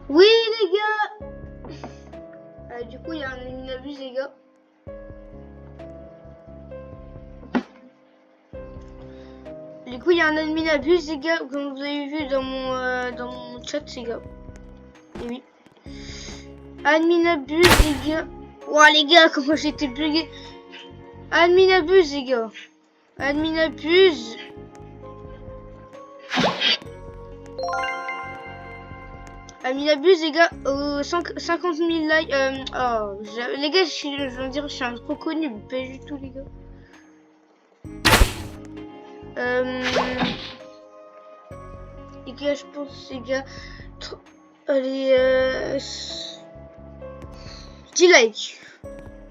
Oui les gars. Du coup il y a un Minabus les gars. Du coup il y a un admin abuse les gars, comme vous avez vu dans mon chat les gars. Et oui. Admin abuse les gars. Ouah les gars comment j'étais bugué. Admin abuse les gars. Admin abuse. Admin abuse les gars. 50 000 likes. Les gars je veux dire je suis un trop connu. Pas du tout les gars. Les gars je pense les gars. Allez 10 likes.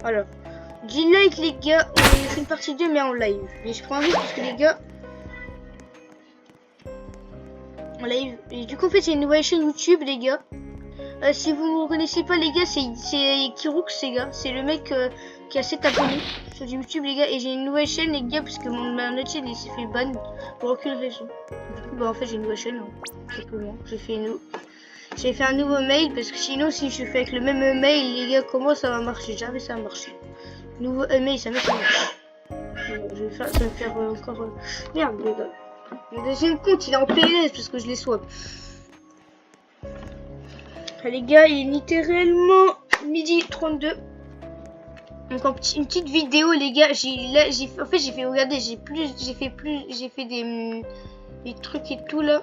Voilà. 10 likes les gars, on fait une partie 2 mais en live. Mais je prends un risque parce que les gars en live. Et du coup en fait c'est une nouvelle chaîne YouTube les gars. Si vous ne me reconnaissez pas les gars, c'est Kiroux les gars. C'est le mec qui a 7 abonnés sur YouTube les gars. Et j'ai une nouvelle chaîne les gars parce que ma autre chaîne il s'est fait ban pour aucune raison. Du coup bah en fait j'ai une nouvelle chaîne. Simplement. J'ai fait un nouveau mail parce que sinon si je fais avec le même mail les gars comment ça va marcher? Jamais ça va marcher. Nouveau mail ça marche. Je vais faire, ça va me faire encore merde les gars. Mon deuxième compte il est en PLS parce que je l'ai swap. Les gars il est littéralement midi 32. Donc une petite vidéo les gars. En fait j'ai fait regarder j'ai fait des trucs et tout là.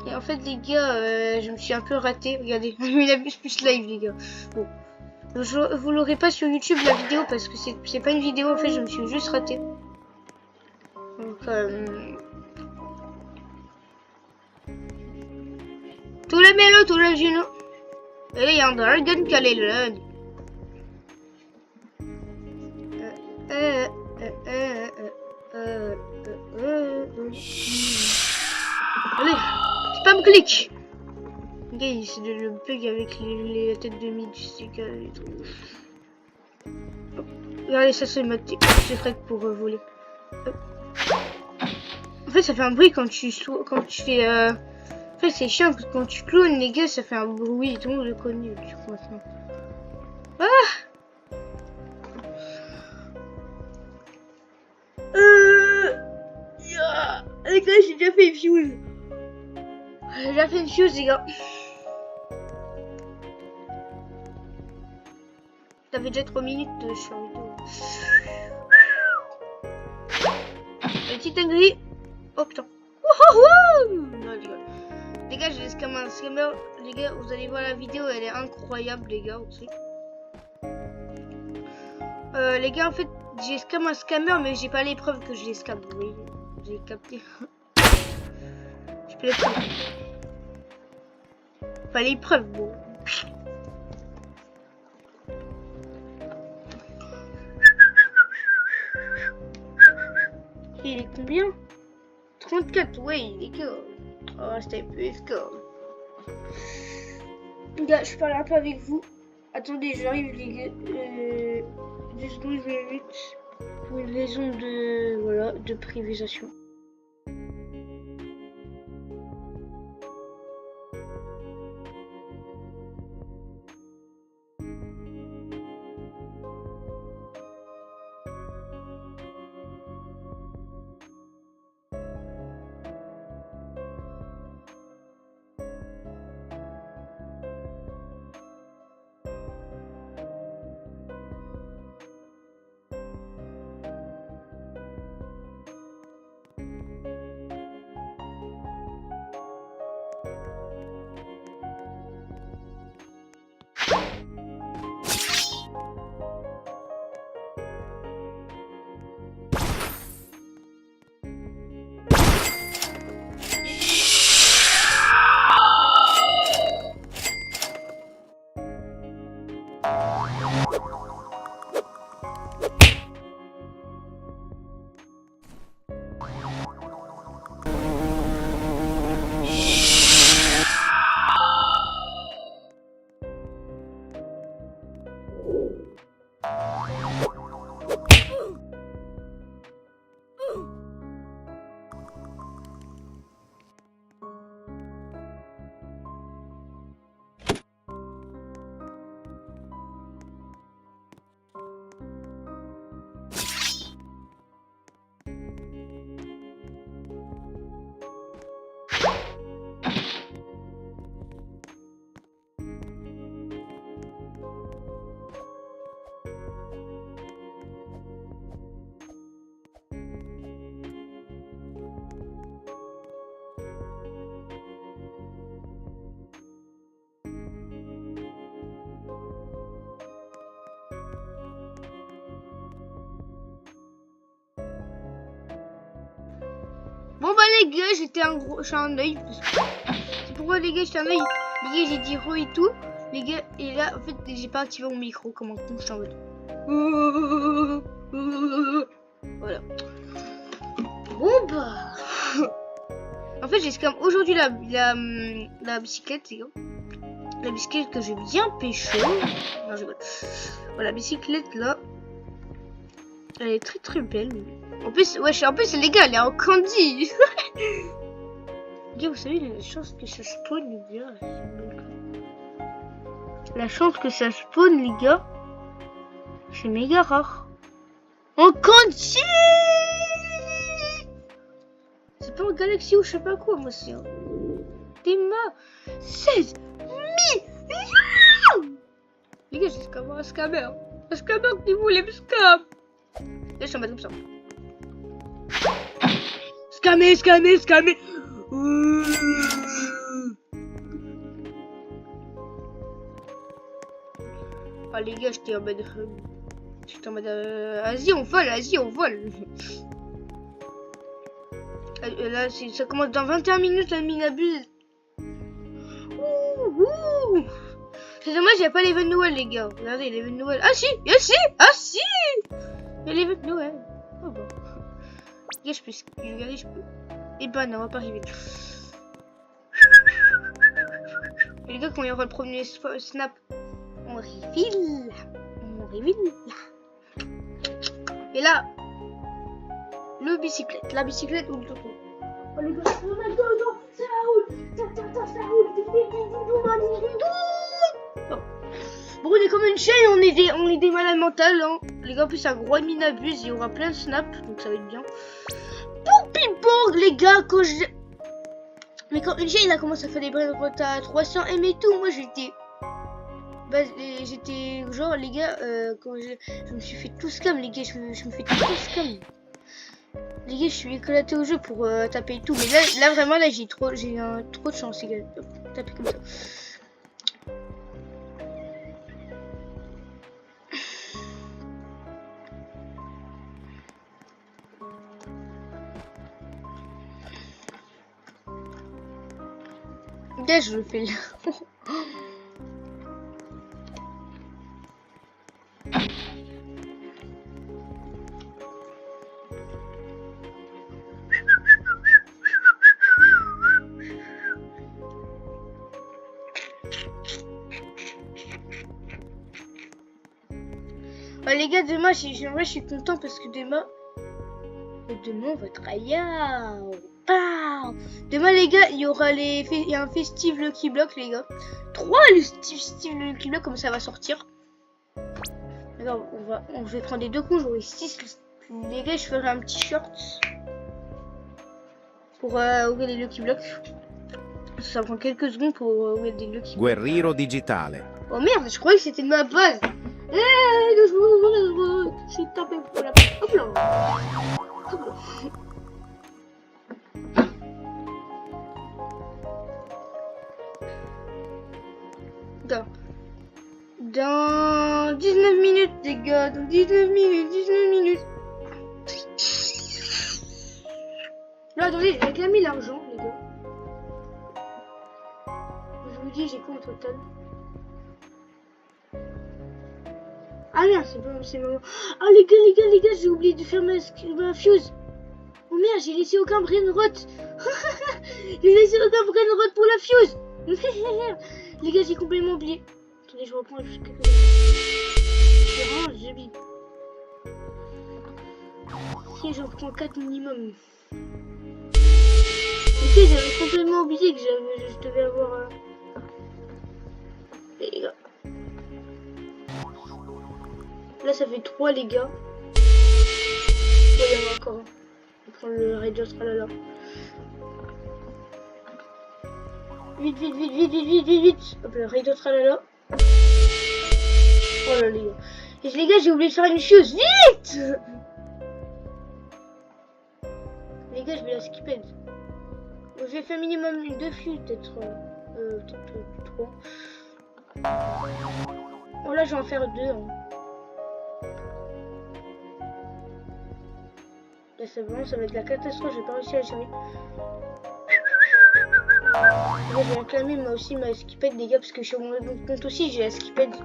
Et en fait les gars je me suis un peu raté. Regardez il a plus live les gars. Bon. Vous l'aurez pas sur YouTube la vidéo parce que c'est pas une vidéo en fait je me suis juste raté. Donc tout le mélo, tout le gino. Et là il y a un dragon qui allait là. Allez, spam click. Okay, c'est le bug avec les têtes de mid, et tout. Regardez, ça c'est Fred pour voler. Hop. En fait, ça fait un bruit quand tu fais. En fait, c'est chiant parce que quand tu clones, les gars, ça fait un bruit. Tout le monde le connaît, du coup, maintenant. Ah! Les gars, j'ai déjà fait une fuse. J'ai déjà fait une fuse, les gars. Ça fait déjà 3 minutes sur vidéo. La petite dinguerie. Oh putain. Non, les gars. Les gars, j'ai comme un scammer. Les gars, vous allez voir la vidéo, elle est incroyable, les gars aussi. Les gars, en fait, j'ai comme un scammer, mais j'ai pas les preuves que je les scam. Oui, j'ai capté. Je peux les preuves. Pas les preuves, bon. Il est combien? 34, ouais, les gars. Oh, c'était plus score. Les gars, je parle un peu avec vous. Attendez, j'arrive, les gars. 2 secondes, je vais vite. Pour une raison de privatisation. Bon bah les gars, j'ai un œil. C'est pourquoi les gars, j'ai un œil. Les gars, j'ai dit re et tout. Les gars, et là, en fait, j'ai pas activé mon micro comme un con, je suis en mode. Voilà. Bon bah. En fait, j'ai scam aujourd'hui la bicyclette, les gars. La bicyclette que j'ai bien pécho. Non, je rigole. Voilà, la bicyclette là. Elle est très très belle. En plus, wesh, en plus les gars, elle est en candy. Les gars, vous savez la chance que ça spawn, les gars. La chance que ça spawn, les gars, c'est méga rare. En candy. C'est pas en galaxie ou je sais pas quoi, moi c'est Théma 16 000. Les gars, j'ai scammer un scammer. Un scammer qui voulait me scam. Là, je suis en mode comme ça. Scammer. Ah les gars, j'étais en mode... Vas-y, on vole. Là, ça commence dans 21 minutes, la mine abuse. C'est dommage, il n'y a pas l'event Noël, les gars. Regardez, l'event Noël. Ah si. Il y a l'event Noël. Oh bon. Les gars, je peux regarder, je peux. Et bah non, on va pas arriver. Et les gars, quand il y aura le premier snap, on reveal. Et là, la bicyclette ou le toto. Oh les gars, non, ça roule. Ça roule. Bon, on est comme une chaîne, on est des malades mentales, hein. Les gars, en plus, un gros mine abuse, il y aura plein de snaps, donc ça va être bien. Boum, les gars, mais quand une chaîne a commencé à faire des brainrots à 300 M et tout, moi j'étais genre, les gars, quand je me suis fait tout scam, les gars, je me fais tout scam. Les gars, je suis éclaté au jeu pour taper et tout, mais là vraiment, là, j'ai trop de chance, les gars. Taper comme ça. Là, je le fais là. Les gars, demain, je suis content parce que demain, on va tryhard. Demain, les gars, il y aura un festive Lucky Block, les gars. 3 festive Lucky Block, comme ça va sortir. Alors, je vais prendre les 2 cons, j'aurai 6. Les gars, je ferai un petit short pour ouvrir les Lucky Blocks. Ça prend quelques secondes pour ouvrir des Lucky Blocks. Guerriero digitale. Oh merde, je croyais que c'était de ma base. Je suis tapé pour la... Hop là. Dans 19 minutes, les gars. Dans 19 minutes. Là, attendez, j'ai quand même mis l'argent, les gars. Je vous dis, j'ai quoi au total? Ah merde, c'est bon. Ah les gars, j'ai oublié de faire ma fuse. Oh merde, j'ai laissé aucun brainrot. J'ai laissé aucun brainrot pour la fuse. Les gars, j'ai complètement oublié. Attendez, je reprends juste quelques... C'est vraiment joli. Si j'en prends 4 minimum. Ok, j'avais complètement oublié que je devais avoir... Les gars. Là, ça fait 3, les gars. Il y en a encore un. Je vais prendre le Radio Tralala. Vite. Hop, le Radio Tralala. Oh là, les gars. Et les gars, j'ai oublié de faire une fuse. Vite! Les gars, je vais la skipper. Donc, je vais faire minimum 2 fuses, peut-être 3. Oh là, je vais en faire 2. Hein. Et ça, vraiment, ça va être la catastrophe, j'ai pas réussi à gérer. Moi, j'ai réclamé moi aussi ma skipette, les gars, parce que sur mon compte aussi, j'ai la skipette.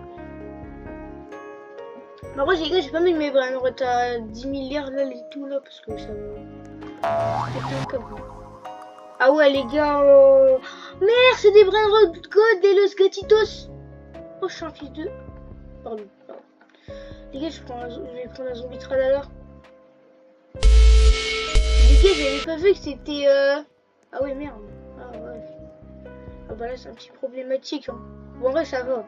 Bah, moi, les gars, j'ai pas mis mes brains à 10 milliards là, et tout là, parce que ça va. Ah ouais, les gars, merde, c'est des brains god et los gatitos. Oh, je suis un fils de. Pardon. Les gars, je vais prendre un zombie tralala. Les gars, j'avais pas vu que c'était. Ah ouais, merde. Ah ouais. Ah bah là, c'est un petit problématique. Hein. Bon, en vrai, ça va.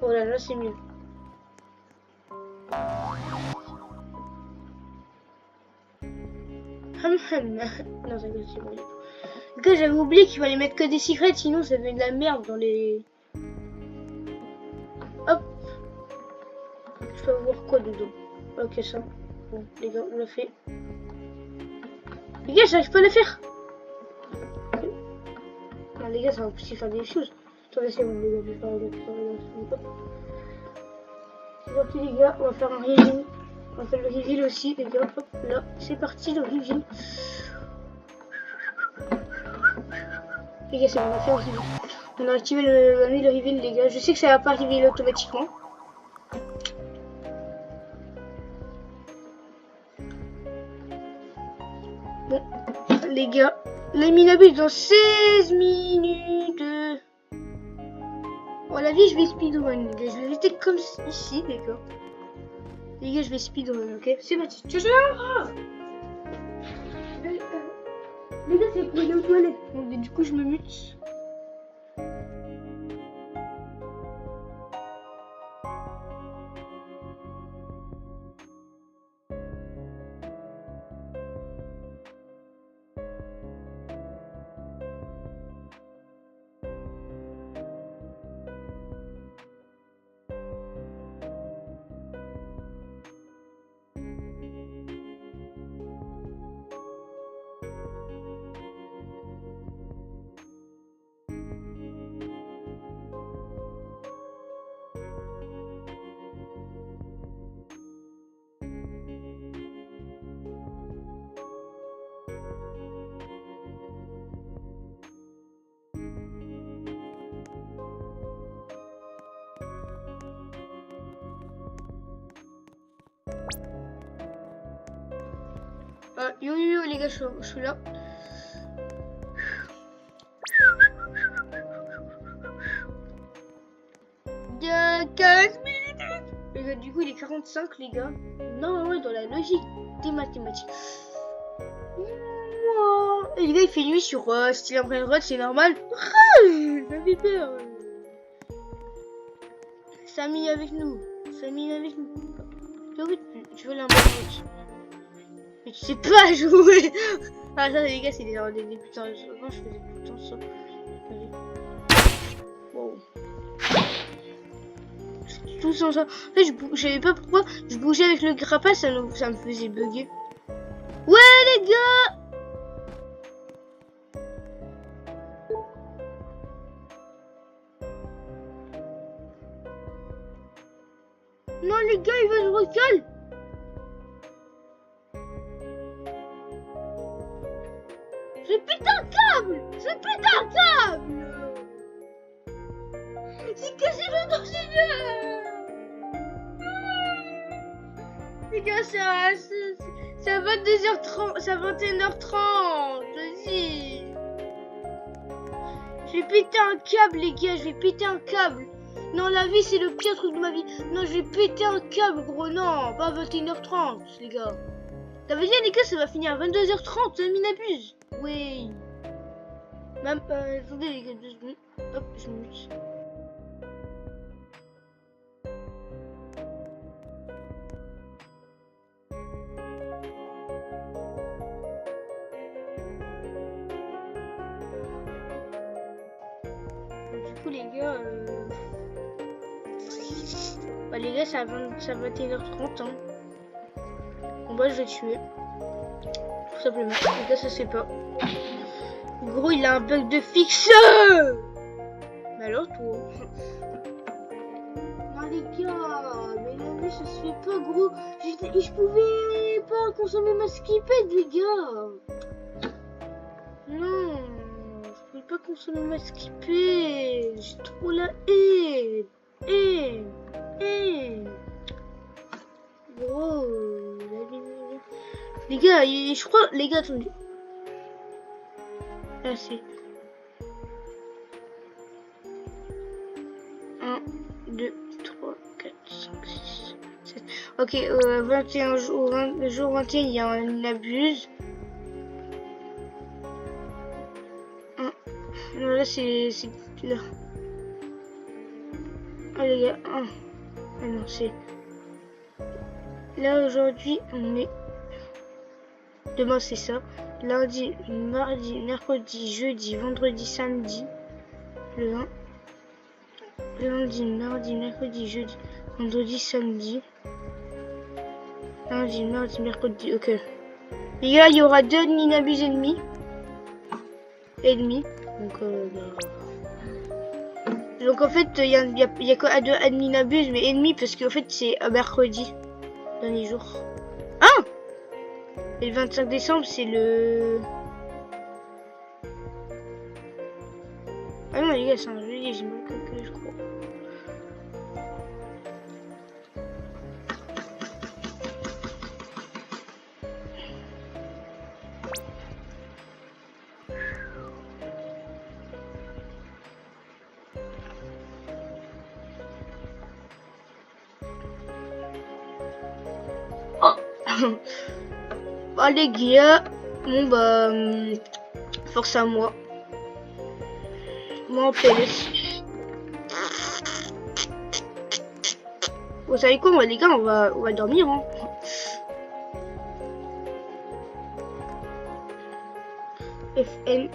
Oh là, c'est mieux. Non, c'est bon. Les gars, j'avais oublié qu'il fallait mettre que des secrets, sinon ça fait de la merde dans les. Hop. Je peux voir quoi dedans. Ok, ça. Bon, les gars, on l'a fait. Les gars, j'arrive pas à le faire. Non, les gars, ça va aussi faire des choses. Attendez, c'est bon, les gars, je vais faire c'est parti, les gars, on va faire un reveal. On va faire le reveal aussi, les gars. Hop, là, c'est parti, le reveal. Les gars, c'est bon, on a fait un reveal. On a activé le reveal, les gars. Je sais que ça va pas reveal automatiquement. Bon, les gars, les minabus dans 16 minutes. Bon, la vie, je vais speedrun, les gars. Je vais rester comme ici, les gars. Les gars, je vais speedrun, ok? C'est parti. Ciao, ciao! Les gars, c'est pour aller aux toilettes. Donc, du coup, je me mute. Yo les gars, je suis là. Il y a 15 minutes. Les gars, du coup, il est 45, les gars. Non, dans la logique des mathématiques. Et les gars, il fait nuit sur style en pleine route, c'est normal. Ça fait peur. Samy avec nous. Samy avec nous. Tu veux l'importance. Mais tu sais pas jouer. Ah ça les gars, c'est des débutants. Moi je faisais tout le temps ça. Wow. Tout ça. En fait, je savais pas pourquoi je bougeais avec le grappin, ça me faisait bugger. Ouais les gars. Non les gars, il va se recaler. Je pète un câble. C'est cassé le dossier. Les gars, c'est à 22h30, c'est à 21h30. Vas-y. Je vais péter un câble, les gars. Je vais péter un câble. Non, la vie, c'est le pire truc de ma vie. Non, je vais péter un câble, gros. Non, pas à 21h30, les gars. Ça veut dire, les gars, ça va finir à 22h30. Ça m'inabuse. Oui. Même, attendez, les gars, 2 secondes. Hop, je me mute. Du coup, les gars, bah, les gars, c'est à 21h30. Hein. En bas, je vais tuer. Tout simplement. Les gars, ça se fait pas. Gros, il a un bug de fixe. Mais alors, toi. pouvais pas, gros. Je pouvais pas consommer ma skipette, les gars. Non, je pouvais pas consommer ma skipette. J'ai trop la haine. Gros, les gars, je crois, les gars, attendez. Là, c'est 1, 2, 3, 4, 5, 6, 7. Ok, 21 jours, le jour 21, il y a un abuse. Non, là, c'est là. Ah, les gars, ah non, c'est... Là, aujourd'hui, on est... Demain, c'est ça. Lundi, mardi, mercredi, jeudi, vendredi, samedi. Le 1. Lundi, mardi, mercredi, jeudi, vendredi, samedi. Lundi, mardi, mercredi, ok. Les gars, il y aura 2 adminabus ennemis. Donc en fait, il y a que 2 adminabus, mais ennemis, parce qu'en fait, c'est mercredi. Dernier jour. Ah! Et le 25 décembre, c'est le... Ah non, les gars, c'est un jeudi, j'ai mal calculé, je crois. Oh. Bah les gars, bon bah force à moi. Moi en PLS. Vous savez quoi, moi les gars, on va dormir hein. FN.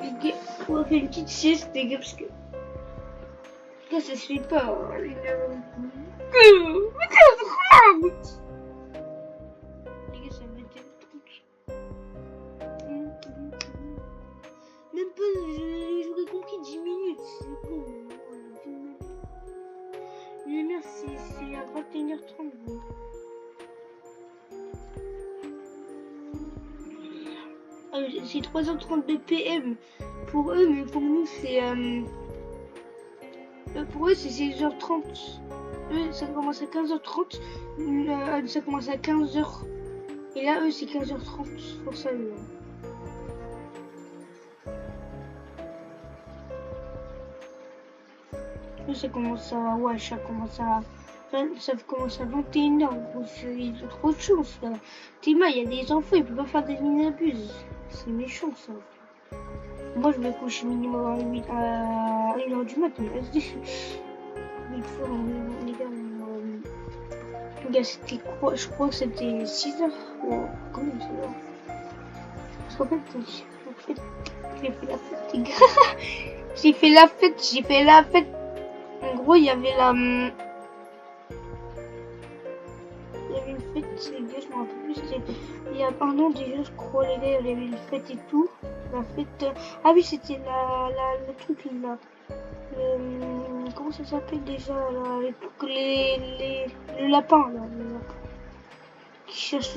Les gars, on va faire une petite sieste les gars parce que là ça se fait pas les gars. Les gars, ça me mettait le truc. Même pas, j'aurais compris 10 minutes. C'est bon. Mais merci, c'est à 21h30. Bon. C'est 3h32 PM pour eux, mais pour nous, c'est. Pour eux, c'est 16h30. Eux, ça commence à 15h30. Ça commence à 15h. Et là, eux, c'est 15h30. Pour ça, eux. Ça commence à... Ouais, ça commence à... Ça commence à 21h. Ils ont trop de chance, là. Théma, il y a des enfants, ils peuvent pas faire des mini-abuses. C'est méchant, ça. Moi, je me couche minimum à 1h du matin. Il faut... Les gars, c'était quoi? Je crois que c'était 6h. Ouais, comment c'est là? Parce qu'en fait, j'ai fait la fête, les gars. J'ai fait la fête. En gros, il y avait une fête, les gars, je me rappelle plus, c'était il y a un an déjà, je crois, les gars, il y avait une fête et tout. La fête, ah oui, c'était le truc là. Comment ça s'appelle déjà là, le lapin, là, le lapin. Qui cherche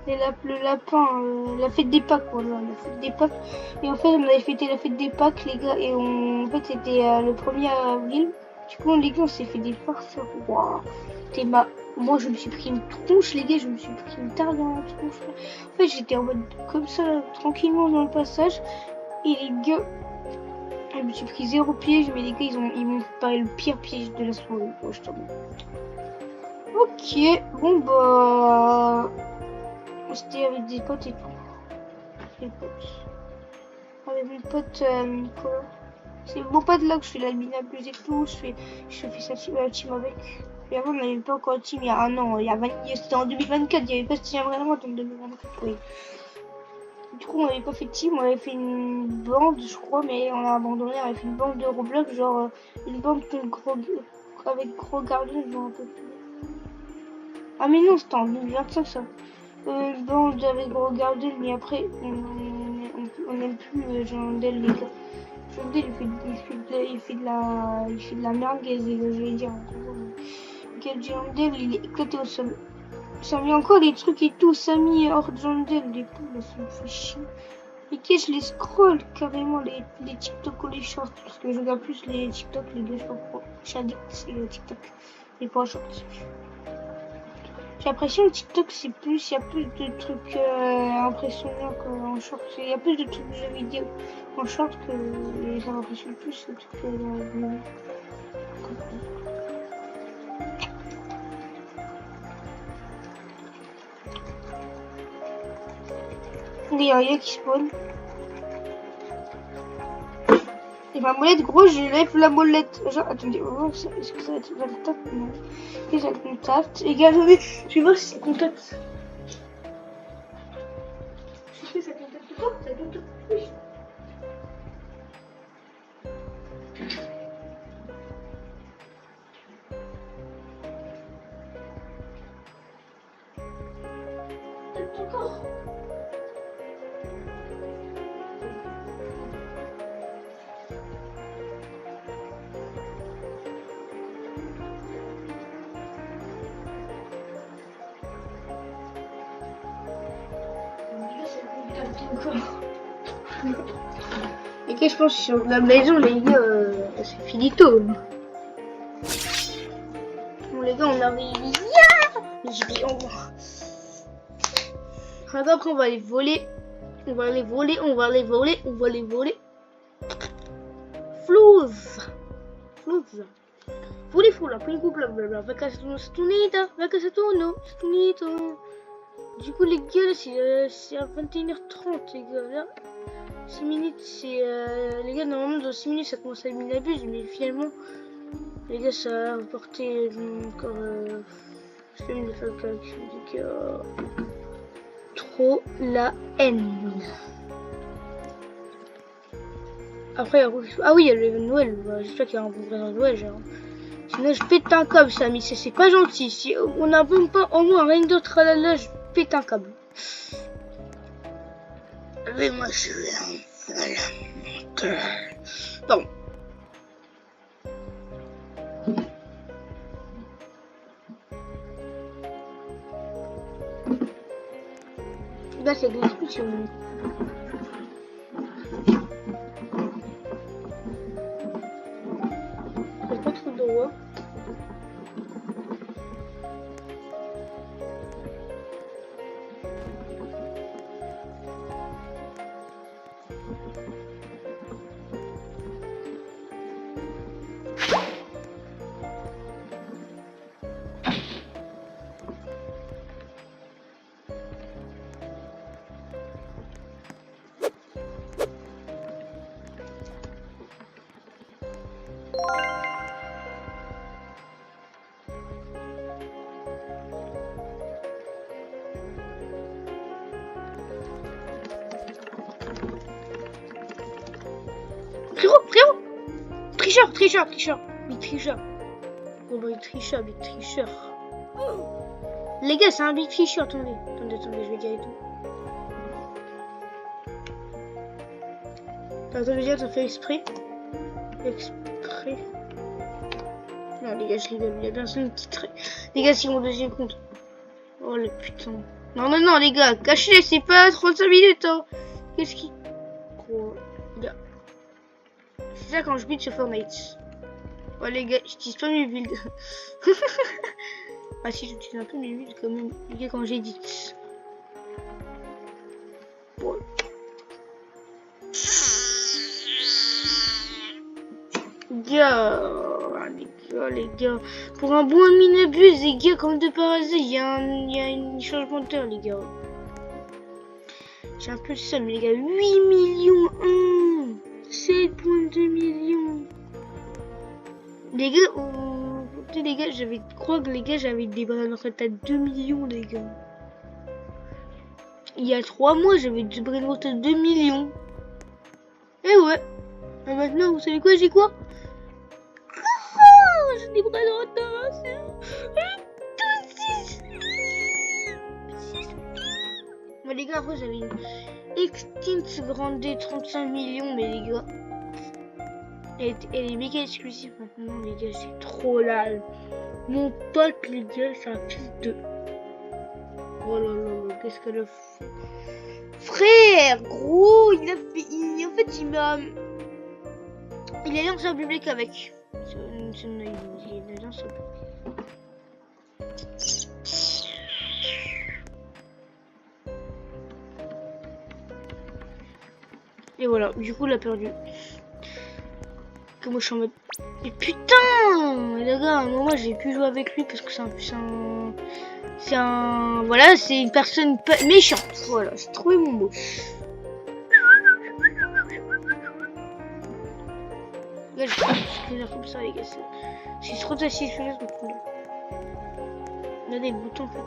le lapin, la fête des Pâques, voilà, la fête des Pâques. Et en fait, on avait fêté la fête des Pâques, les gars, et en fait, c'était le 1er avril. Du coup, les gars, on s'est fait des farceurs. Waouh, moi, je me suis pris une tronche, les gars, je me suis pris une tarte dans la tronche. En fait, j'étais en mode comme ça, là, tranquillement dans le passage, et les gars, je me suis pris 0 piège, mais les gars, ils m'ont préparé le pire piège de la soirée. Oh, je t'en... Ok, bon bah... C'était avec des potes et tout. Des potes. Avec mon pote Nicolas. C'est mon pote là que je fais la mine abuse et tout. Je fais ça la team avec. Et avant on n'avait pas encore team il y a un an. C'était en 2024, il n'y avait pas de team vraiment en 2024. Oui. Du coup on n'avait pas fait de team, on avait fait une bande je crois, mais on a abandonné. On avait fait une bande de Roblox, genre une bande avec gros gardien, je me rappelle plus. Ah mais non, c'était en 2025 ça. Bon, j'avais regardé, mais après, on n'aime plus Jean Del, les gars. John Dale, il fait de la merguez, les gars, je vais dire. Quel John Dale, il est éclaté au sol. Ça met encore des trucs et tout, ça met hors John Dale, des poules, ça me fait chier. Et que je les scroll carrément, les TikTok ou les shorts, parce que je regarde plus les TikTok, les deux, je sais pas pourquoi. Je suis addict, c'est le TikTok, et pas shorts. J'ai l'impression que TikTok, c'est plus, il y a plus de trucs impressionnants qu'en short. Il y a plus de trucs de jeux vidéo en short que ça m'impressionne plus le truc non. Des aïeux qui spawn. Et ma molette, gros, je lève la molette. Genre, attendez, on va voir, est-ce que ça va être le top? Non. Et ça va être contact. Et gars, attendez, je vais voir si c'est contact. Je sais, ça contacte pas, ça contacte plus. Encore. Et que je pense sur la maison, les gars, c'est finito. Bon, les gars, on arrive. Après, on va les voler. On va les voler. Flouze. Voulez la pingu blablabla. Vacaciono stunita. Du coup, les gars, c'est à 21h30, les gars. Là, 6 minutes, c'est. Les gars, normalement, dans 6 minutes, ça commence à être une abuse, mais finalement, les gars, ça a apporté encore. Je vais me faire le calcul, les gars. Trop la haine. Après, ah oui, il y a le Noël. J'espère qu'il y a un bon présent de Noël, genre. Sinon, je pète un câble, ça, mais c'est pas gentil. Si on n'a même pas au moins rien d'autre à la je pète un câble. Mais moi, je suis un... Pardon. Là, c'est de l'expulsion. C'est pas trop drôle. Frérot Tricheur Big tricheur. Oh bah, tricheur. Les gars, c'est un big tricheur, attendez, je vais dire et tout. Attends, je vais dire, t'as fait exprès. Non, les gars, je rigole, il y a personne qui traite. Les gars, c'est mon deuxième compte. Oh le putain. Non, les gars, cachez-les, c'est pas 35 minutes, hein. Qu'est-ce qui... Gros, les gars. C'est ça quand je build sur Fortnite. Oh les gars, j'utilise pas mes builds. Ah si, j'utilise un peu mes builds quand même, les gars, quand j'édite. Bon. Les gars, pour un bon minibus, les gars, comme de par hasard, il y a un changement d'heure, les gars. J'ai un peu le seum, les gars. 8 millions 7,2 millions. Les gars, j'avais crois que les gars, j'avais des brains en fait à 2 millions, les gars. Il y a 3 mois, j'avais des brains à 2 millions. Et ouais. Et maintenant, vous savez quoi, j'ai quoi? J'ai des bras de retard, c'est... Mais les gars, après j'avais une Extinct Grande 35 millions, mais les gars... Elle est méga exclusive maintenant, les gars, c'est trop là. Mon pote, les gars, c'est un fils de... Oh là là, qu'est-ce qu'elle a fait? Frère, gros, il a fait... En fait, il m'a... Il a lancé un public avec. Il a lancé un public. Et voilà, du coup, il a perdu. Que moi, je suis en mode... Mais putain, les gars, à un moment, j'ai pu jouer avec lui parce que c'est un... Voilà, c'est une personne méchante. Voilà, j'ai trouvé mon mot. Là, je vais faire comme ça, les gars. C'est trop facile, je fais ça, donc... Il y a des boutons, en fait.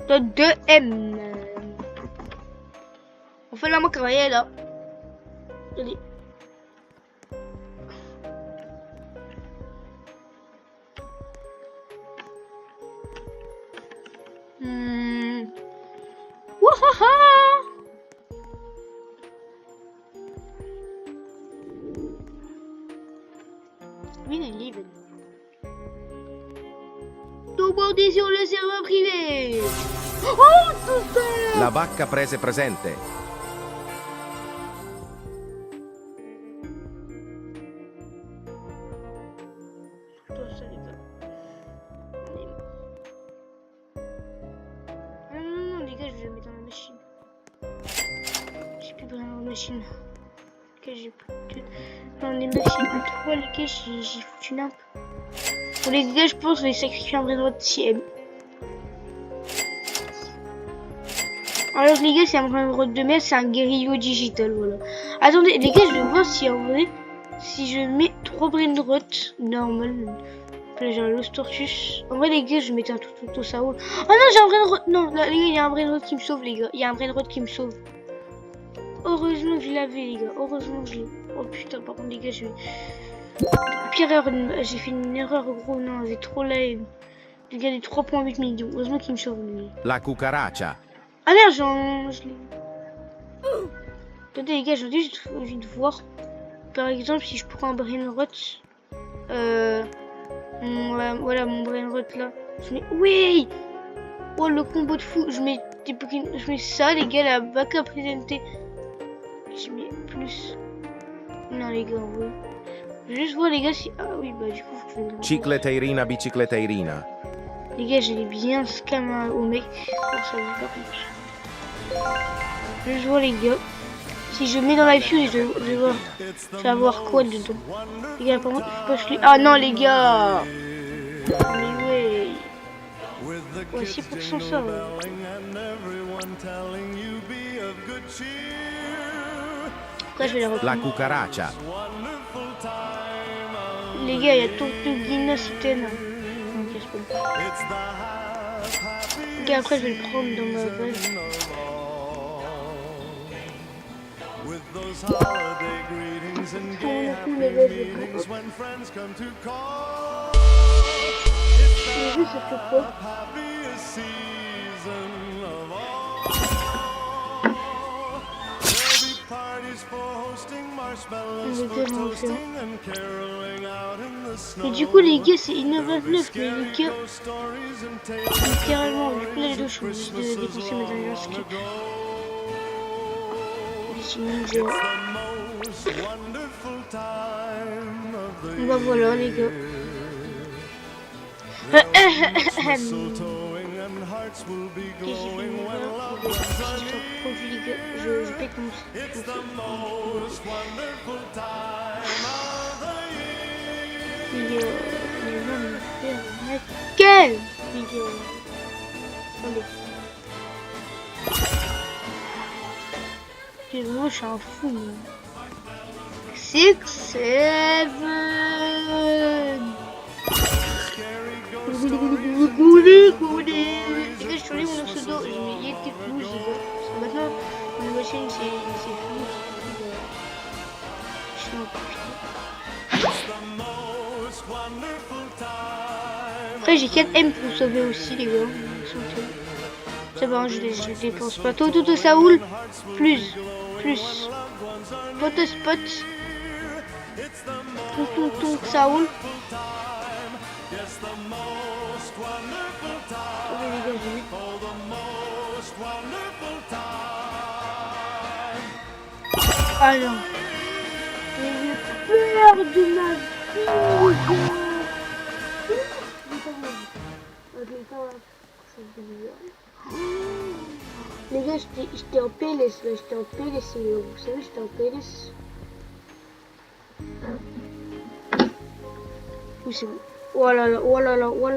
De 2M. On fait la main carrière là. Allez. Wahaha. Oui, il est libre. Tout bordé sur le serveur privé. Oh, putain. La vacca prese presente. Non, les gars, je vais le mettre dans la machine. J'ai plus rien dans la machine. Les gars, j'ai plus dans les machines. Trois, les gars, j'ai foutu une imp. Pour les gars, je pense que je vais sacrifier un vrai droit de CM. Alors les gars, c'est un vrai droit de mer, c'est un guerrier digital, voilà. Attendez, les gars, je vais voir si en vrai, si je mets 3 brainrot normal. Là, j'ai un Lost Tortus. En vrai, les gars, je mettais un tout ça roule. Oh non, j'ai un brainrot. Non, là, les gars, il y a un brainrot qui me sauve, les gars. Il y a un brainrot qui me sauve. Heureusement que je l'avais, les gars. Heureusement que je l'ai. Oh putain, par contre, les gars, pire erreur, j'ai fait une erreur, gros. Non, j'ai trop la haine. Les gars, les 3.8 millions. Heureusement qu'il me sauve, lui. La cucaracha. Ah merde, je l'ai. Attendez, les gars, j'ai juste envie de voir. Par exemple, si je prends un brainrot. Voilà mon brainrot là. Je mets. Oui! Oh, le combo de fou. Je mets ça, les gars, la backup présenté. Je mets plus. Non, les gars, ouais. Je vais juste voir, les gars, si. Ah oui, bah, du coup, faut que je. Cicleteirina, bicicleteirina. Les gars, j'ai bien scam au mec. Oh, ça va pas plus. Je vois, les gars. Si je mets dans la fuse, je vais voir. Je vais avoir quoi dedans? Les gars, par contre, faut pas que je lui... Ah non, les gars! Mais ouais. Ouais, 6% ça, ouais. Après, je vais la reprendre. La cucaracha. Les gars, il y a Tortuguina Citena. Ok, c'est pas bon. Ok, après, je vais le prendre dans ma base. Ça fait quoi? Et du coup les gars c'est 1,29 mais les gars littéralement du coup là les deux je suis obligée de dépenser mes dernières skills. Bah voilà les gars. Je pète mon quel vidéo. Moi je suis un fou. 6, 7. Je suis allé mon pseudo, je mets Yeti Flouze, parce que maintenant, ma machine c'est Flouze. Je suis un putain. Après j'ai 4 M pour sauver aussi les gars. Ça va, je les dépense pas. Toto Saoul. Plus. Photospot. Tonton Saoul. Ah non. J'ai peur de ma vie. Les gars, j'étais en PLS là, j'étais en PLS, vous savez, j'étais en PLS. Oui, c'est bon. Voilà, voilà. Non, oh là là,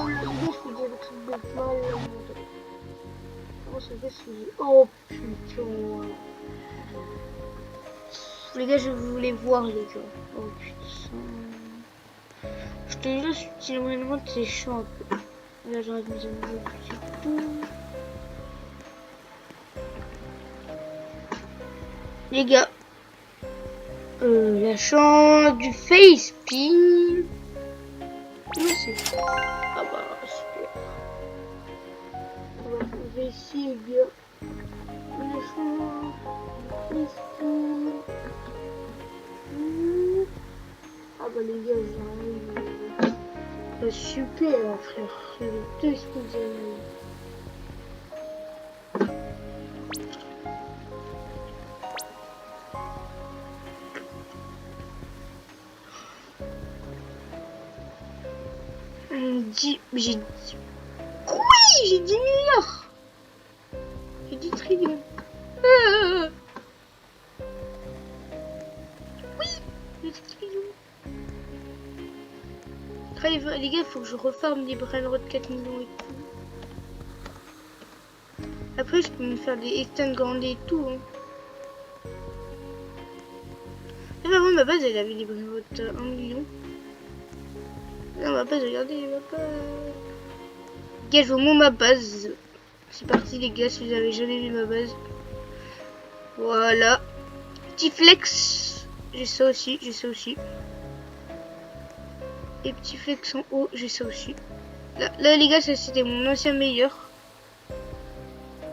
les gars, je fais des trucs de mal. Oh putain. Les gars, je voulais voir les gars. Oh putain. Je te jure, si le moment c'est chaud un peu. Là, j'aurais mis un petit coup. Les gars, la chance du face pin. Merci. Ah bah super. On va essayer les gars. La chance du face pin. Ah bah les gars, j'arrive. Bah, super frère. J'avais 2 spins. J'ai 10 milliards. J'ai 10 trillions. Oui, j'ai 10 trillions. Après, les gars, il faut que je refarme les Brainrod 4 millions et tout. Après, je peux me faire des extend grandes et tout. Hein. Mais avant, ma base, elle avait les Brainrod 1 million. Non, ma base, regardez, ma base. Les gars, je vous montre ma base. C'est parti, les gars, si vous avez jamais vu ma base. Voilà. Petit flex. J'ai ça aussi, Et petit flex en haut, j'ai ça aussi. Là les gars, ça c'était mon ancien meilleur.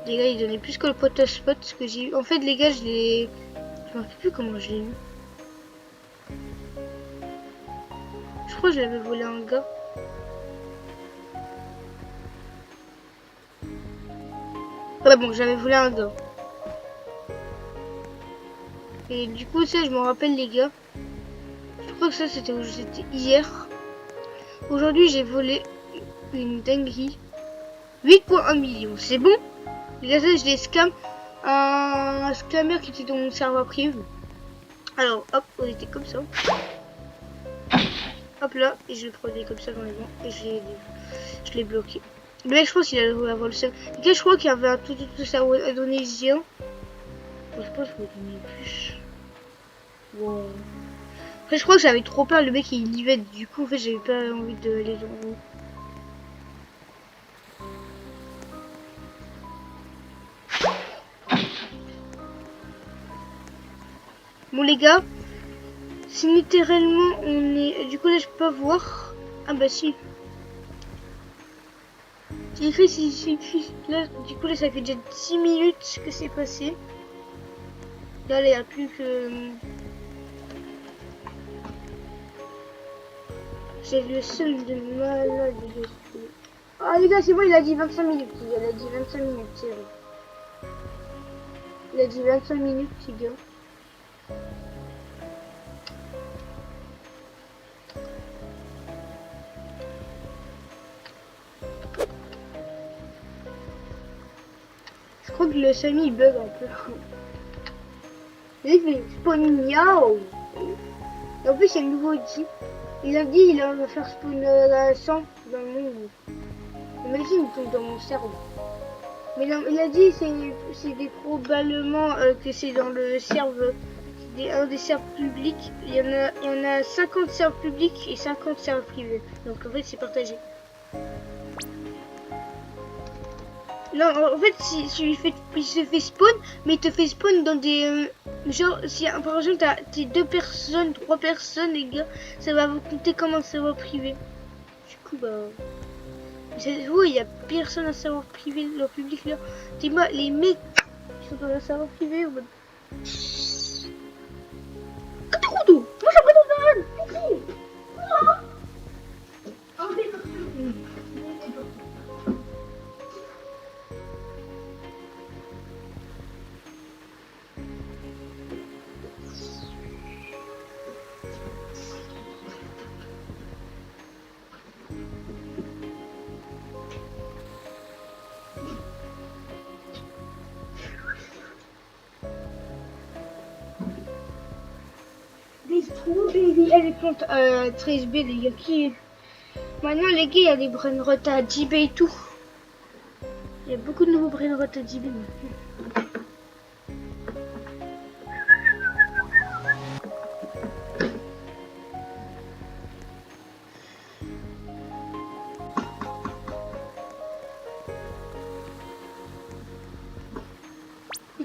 Les gars, il donnait plus que le Photospot. Ce que j'ai eu. En fait, les gars, je me rappelle plus comment je l'ai eu. Je crois que j'avais volé un gars. Ouais, bon, j'avais volé un gars. Et du coup, ça, je me rappelle, les gars. Je crois que ça, c'était hier. Aujourd'hui, j'ai volé une dinguerie. 8,1 millions. C'est bon? Les gars, ça, je les scam. Un scammer qui était dans mon serveur privé. Alors, hop, on était comme ça. Hop là, et je le prenais comme ça dans les mains. Et je l'ai bloqué. Le mec, je pense qu'il a avoir le seum. Les gars, je crois qu'il y avait un tout ça indonésien. Bon, je pense qu'il faut donner plus. Wow. Après, je crois que j'avais trop peur. Le mec, il y va. Du coup, en fait, j'avais pas envie de aller dans haut. Bon, les gars, si littéralement on est. Du coup, là, je peux pas voir. Ah, bah si. J'ai fait là, du coup, là, ça fait déjà 10 minutes que c'est passé. Là, il n'y a plus que. J'ai le seum de malade. Ah, les gars, c'est bon, il a dit 25 minutes. Il a dit 25 minutes, c'est vrai. Il a dit 25 minutes, les gars. Je crois que le Samy il bug un peu. Il fait spawn miaou. Et en plus, il y a le nouveau outil. Il a dit il va faire spawn 100 dans le monde. Imagine, il tombe dans mon cerveau. Mais non, il a dit c'est probablement que c'est dans le serveur. Un des serveurs publics. Il y en a 50 serveurs publics et 50 serveurs privés. Donc en fait, c'est partagé. Non, en fait, il se fait spawn, mais il te fait spawn dans des... genre, si par exemple, t'es 2 personnes, 3 personnes, les gars, ça va vous compter comme un serveur privé. Du coup, bah... Oui, il y a personne à serveur privé, leur public, là. Dis-moi, les mecs qui sont dans un serveur privé, en mode... Moi, j'aimerais dans un... Elle compte 13B, les gars. Qui... Maintenant, les gars, il y a des brainrots à 10B et tout. Il y a beaucoup de nouveaux brainrots à 10B maintenant.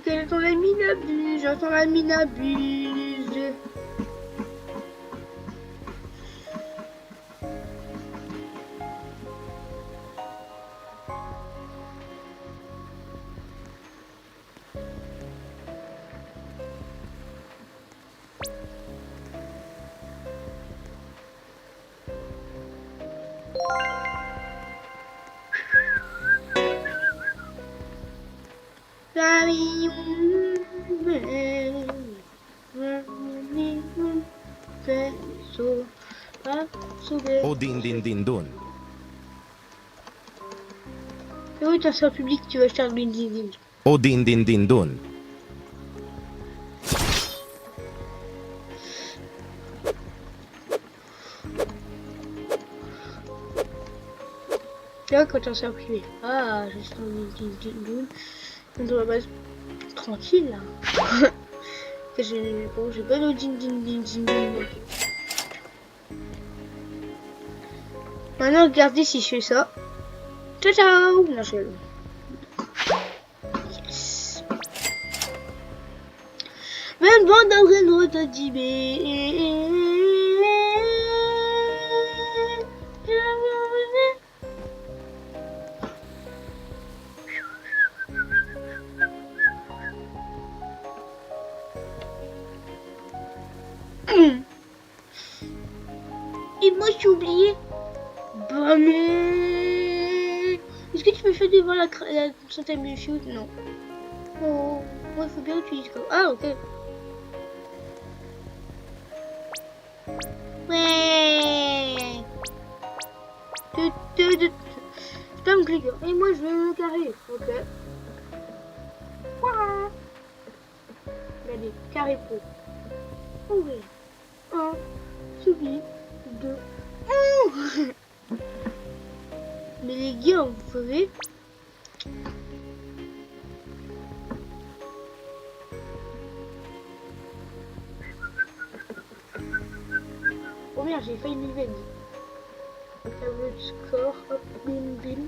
J'entends la mine abuse, j'entends la mine abuse. O din din din dun. Et oui, t'as ça public, tu vas acheter un din. O din din din dun. Là, quand t'as ça privé. Ah, j'achète un din. Dans la base, tranquille là. J'ai pas de din. Maintenant, regardez si je fais ça. Ciao ciao. Non, je... Yes. Même bon d'avoir une route à 10B. Et moi, j'ai oublié. Bah mais... Est-ce que tu peux faire devant la centaine shoot? Non. Oh, moi, il faut bien utiliser quoi. Ah, ok. Ouais. Tom Clicker. Et moi, je veux le carré. Ok. Voilà. Regardez, carré pro. Ouvrir. 1, subir, 2. Mais les gars, vous savez, oh merde, j'ai failli m'y vendre. Tableau de score, hop, bim.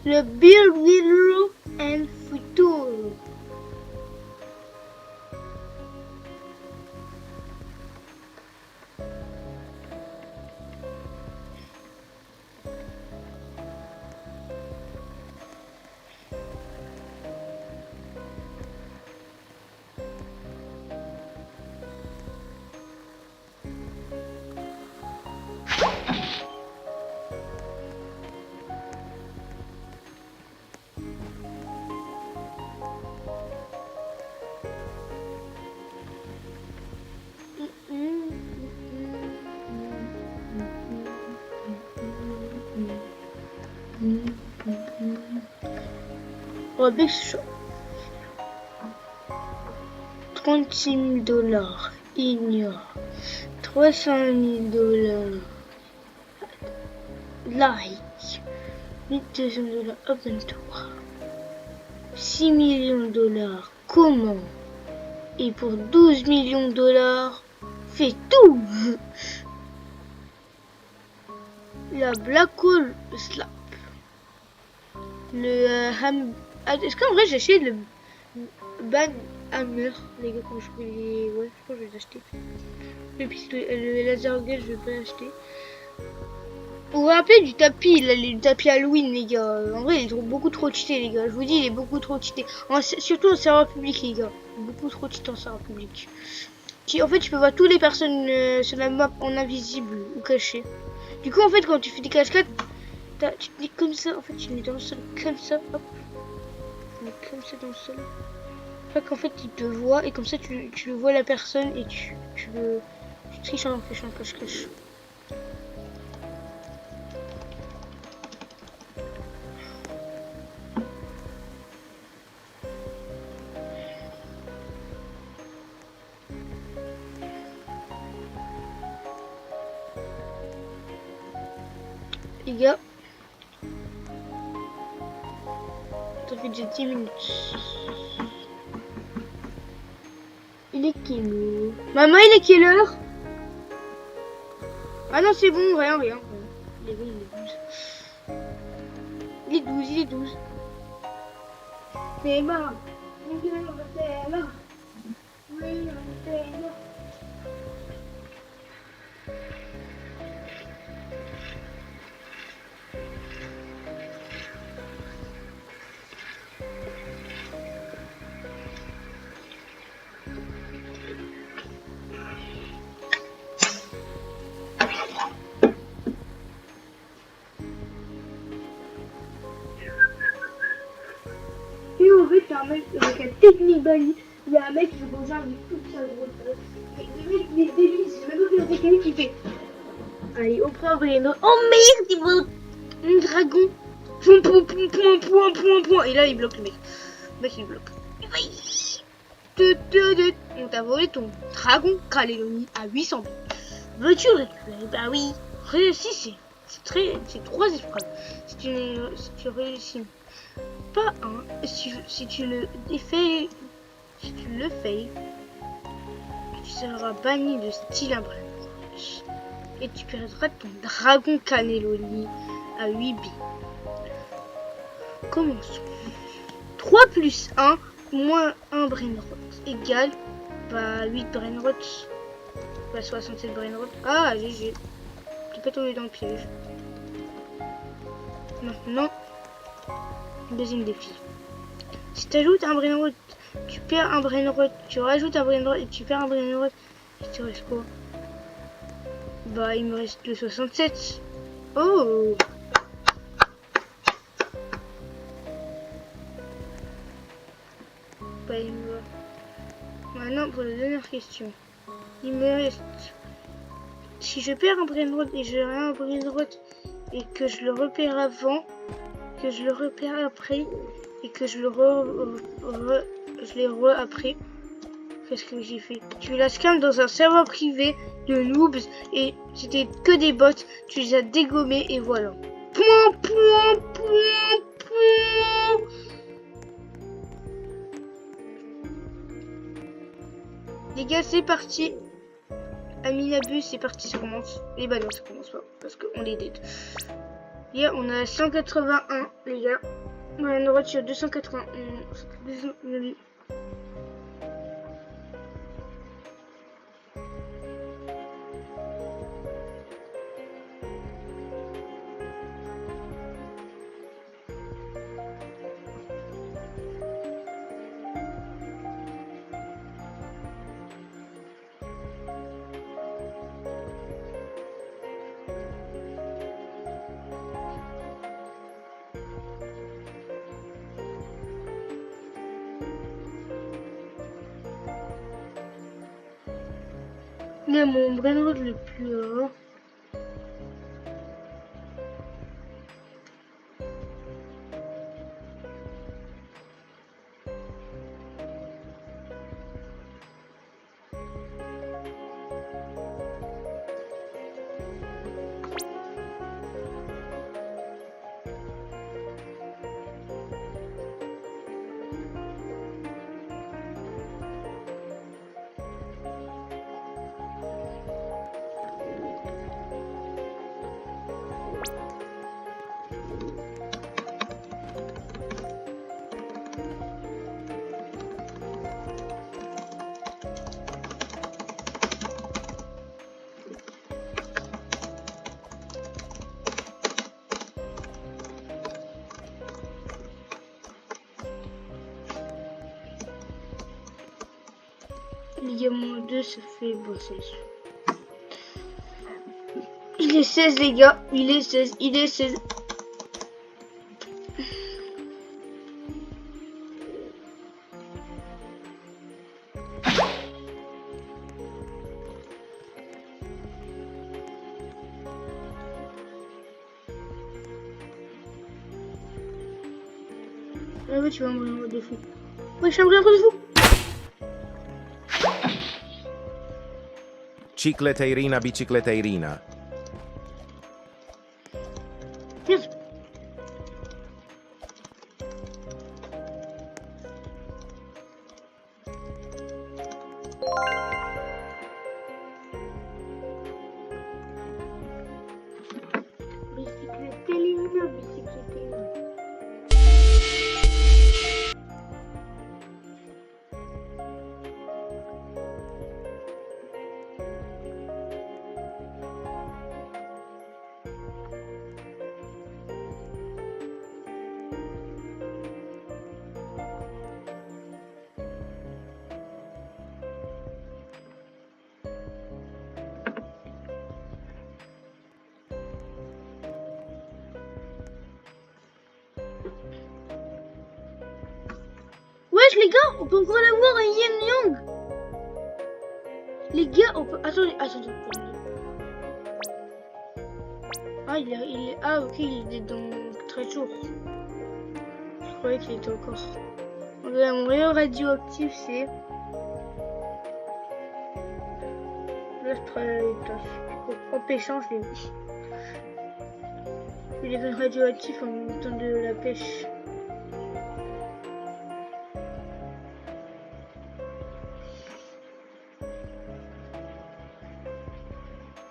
Le Build Window and Future. Robux Shop. 36 000 $. Ignore. 300 000 $. Like. 1200 $. Open Tour. 6 millions $. Comment? Et pour 12 millions $, fais tout. La Black Hole Slap. Le est-ce qu'en vrai j'achète le Ban Hammer, les gars, quand je peux les... Ouais, je crois que je vais les acheter. Le pistolet, le laser gun, je vais pas l'acheter. Vous vous rappelez du tapis, là, le tapis Halloween, les gars. En vrai, il est beaucoup trop cheaté, les gars. Je vous dis, il est beaucoup trop cheaté. Surtout en serveur public, les gars. Beaucoup trop cheaté en serveur public. En fait, tu peux voir toutes les personnes sur la map en invisible ou cachées. Du coup, en fait, quand tu fais des cascades, tu te mets comme ça. En fait, tu te mets dans le sol comme ça. Hop. Tu te mets comme ça dans le sol. Qu'en fait, il te voit et comme ça, tu vois la personne et tu triches en cache-cache. Les gars, ça fait déjà 10 minutes. Il est quelle heure? Maman, il est quelle heure? Ah non, c'est bon, rien. Il est bon, il est 12. Il est 12. C'est mort. C'est mort. Oui, c'est mort. Et en fait, t'as un mec avec un technique balise. Il y a un mec qui veut rejoindre avec toute sa grosse. Le mec, il est débile, c'est même pas fait la technique, il fait. Allez, on prend Breno. Oh merde, il veut un dragon. Point. Et là, il bloque le mec. Le mec, il bloque. On t'a volé ton dragon Calédonie à 800 000. Veux-tu le récupérer? Bah oui. Réussis, c'est 3 épreuves. Si tu réussis pas un, si tu le fais, tu seras banni de style imbré. Et tu perdras ton dragon Cannelloni à 8 billes. Commençons. 3 plus 1 moins 1 brainrot égale 8 brainrot. 67 brainrot. Ah, GG. Tu peux tomber dans le piège. Maintenant, deuxième défi. Si tu ajoutes un brainrot, tu perds un brainrot. Tu rajoutes un brainrot et tu perds un brainrot. Il te reste quoi? Bah, il me reste le 67. Oh! Bah, il me va. Maintenant, pour la dernière question. Il me reste... Si je perds un brainrot et je un brainrot et que je le repère avant, que je le repère après et que je le après, qu'est-ce que j'ai fait? Tu la scam dans un serveur privé de noobs et c'était que des bots, tu les as dégommés et voilà. Point. Les gars, c'est parti. Aminabus, c'est parti, ça commence. Et bah non, ça commence pas parce qu'on les dead. Les gars, on a 181, les gars. On a une route sur 281. Il y a mon brainrot le plus rare. Les gars, moins 2, ça fait... Bon, c'est... Il est 16, les gars. Il est 16. Il est 16. Ah ouais, tu vas mourir de fou. Ouais, je suis un vrai de fou. Cicleteirina bicicleteirina. Merde. Bicicleteirina, bicicleteirina. Wesh les gars, on peut encore avoir un yin yang. Les gars, on peut... Attendez. Ah, il est... Ah, ok, il est dans 13 jours. Je croyais qu'il était encore... Mon rayon radioactif, c'est... Là, je travaille... Hop, échange, les... Il est radioactif en même temps de la pêche.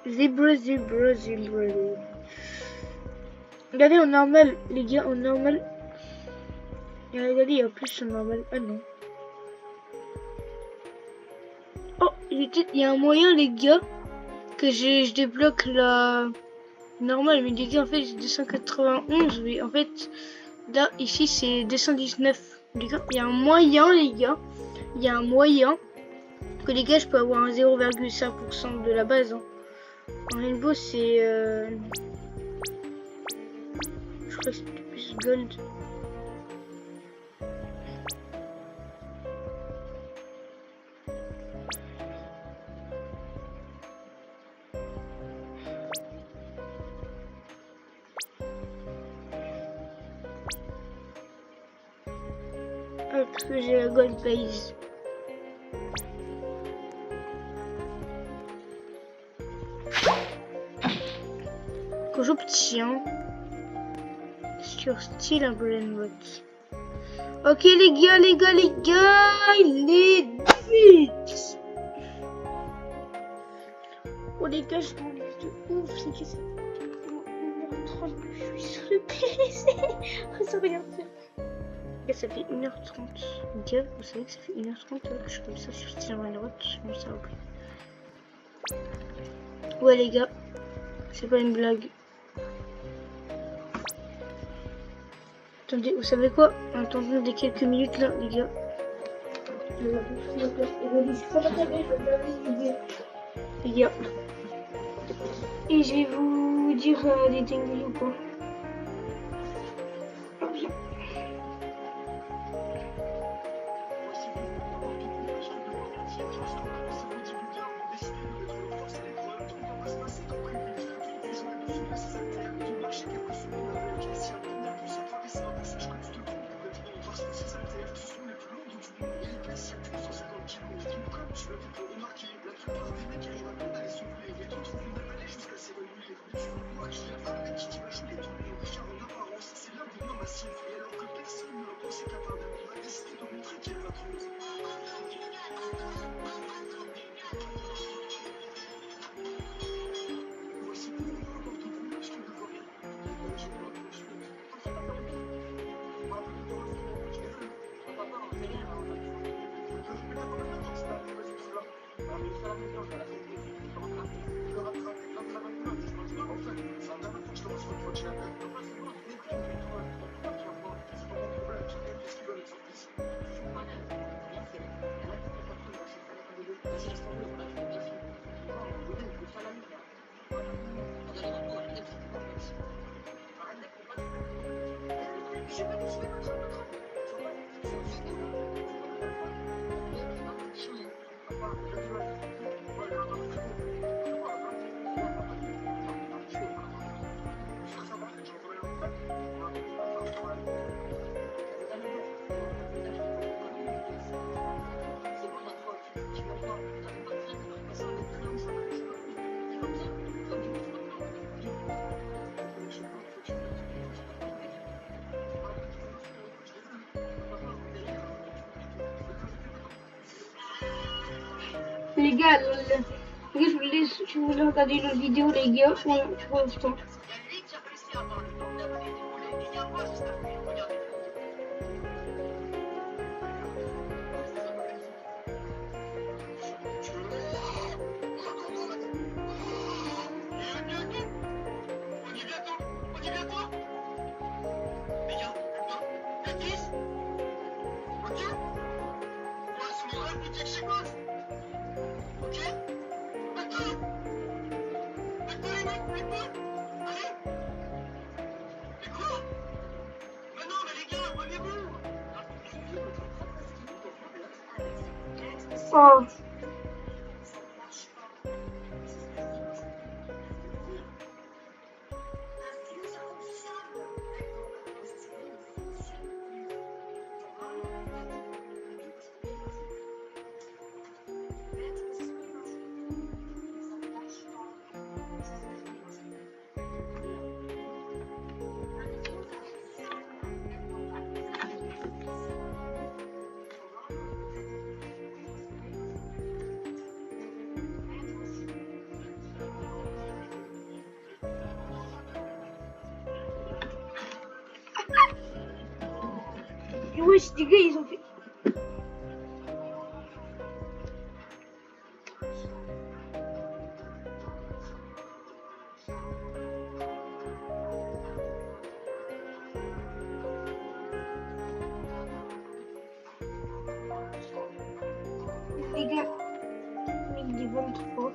Zebra. Regardez en normal, les gars, en normal. Et regardez, il y a plus en normal. Ah non. Oh, il y a un moyen, les gars, que je débloque la normale. Mais les gars, en fait, c'est 291. Mais en fait, là, ici, c'est 219. Les gars, il y a un moyen, les gars. Il y a un moyen que, les gars, je peux avoir un 0,5% de la base. Hein. En Rainbow, c'est... Je crois que c'est plus gold. Ah, parce que j'ai la gold base. Que j'obtiens sur Steel Brainbot. Ok les gars, il est 18. Oh les gars, je m'ennuie de ouf, c'est que c'est 1h30 que je suis sur le PC. Oh, ça regarde ça. Ça fait 1h30. Les gars, vous savez que ça fait 1h30 que je suis comme ça sur Steel Brainbot. Mais ça va plus. Ouais les gars, c'est pas une blague. Attendez, vous savez quoi? Attendons des quelques minutes là, les gars. Les gars. Et je vais vous dire des dingueries ou pas. Les gars, je voulais regarder une vidéo, les gars, pour l'instant. Oh. Et ouais, les gars, ils ont fait. Les gars, il est 23.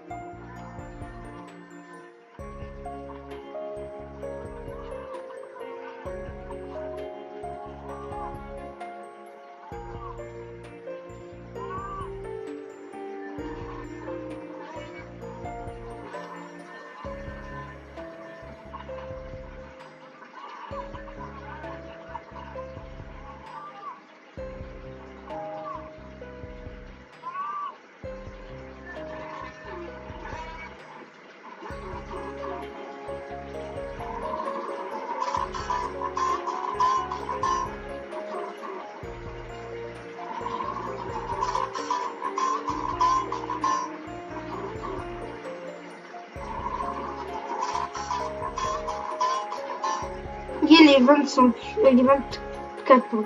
Il y a les 25, les 24 pardon.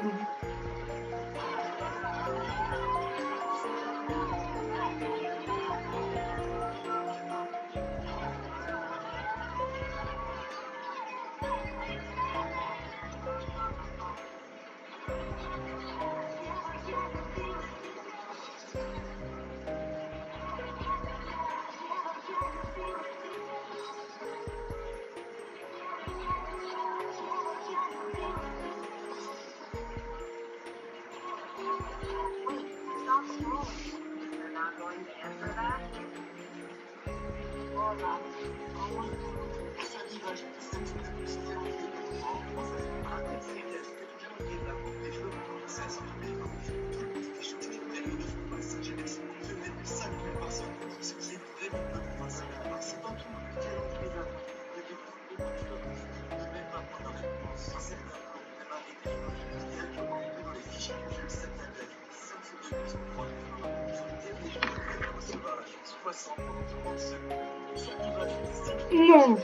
Non.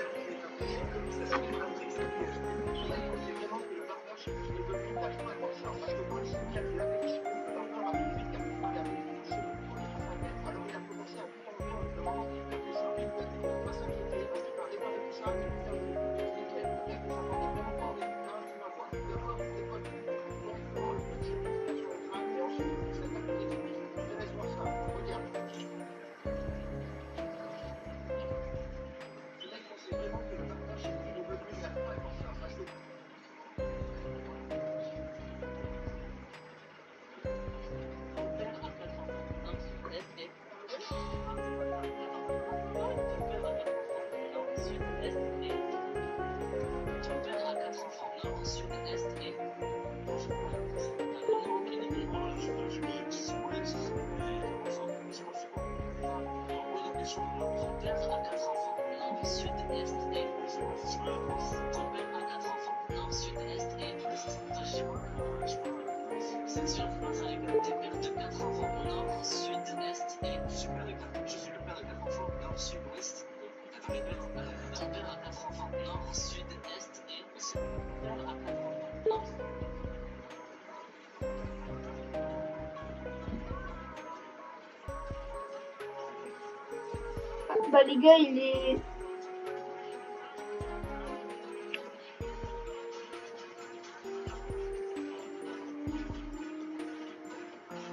Bah les gars, il est...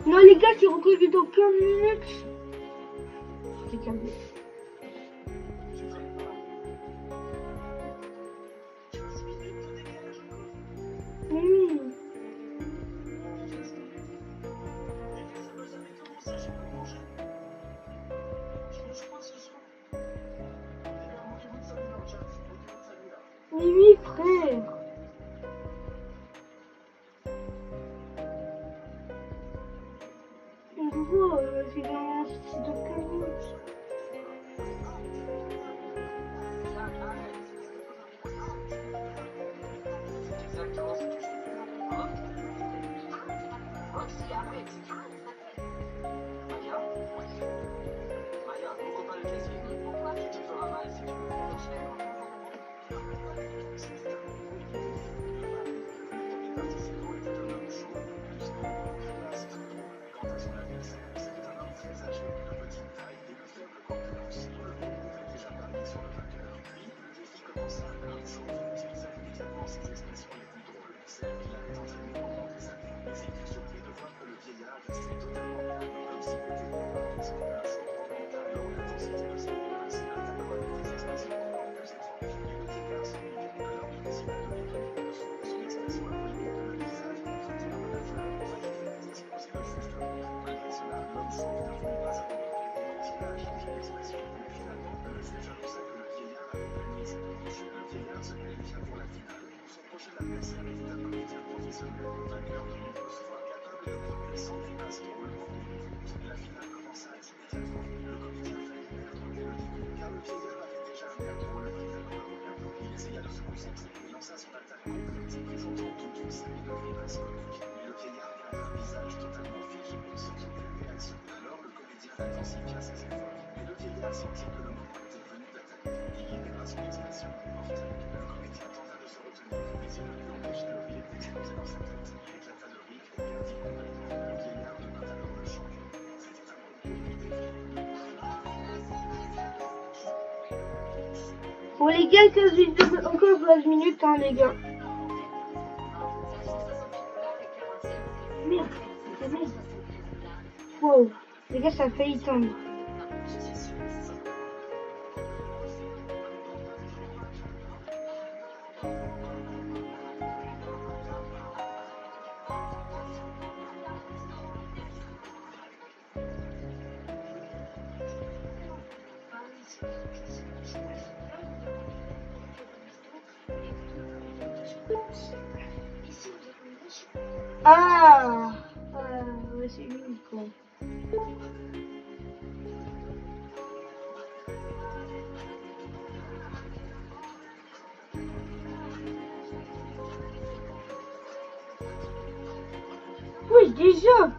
Non les gars, c'est reconnu dans 15 minutes. C'est calmé. Oui, frère. On voit, c'est dans 15 minutes. Bon les gars, 15 minutes, encore 15 minutes hein les gars. Merde, merde. Wow, les gars ça a failli tomber. Ah, ouais, c'est lui quoi. Oui, déjà.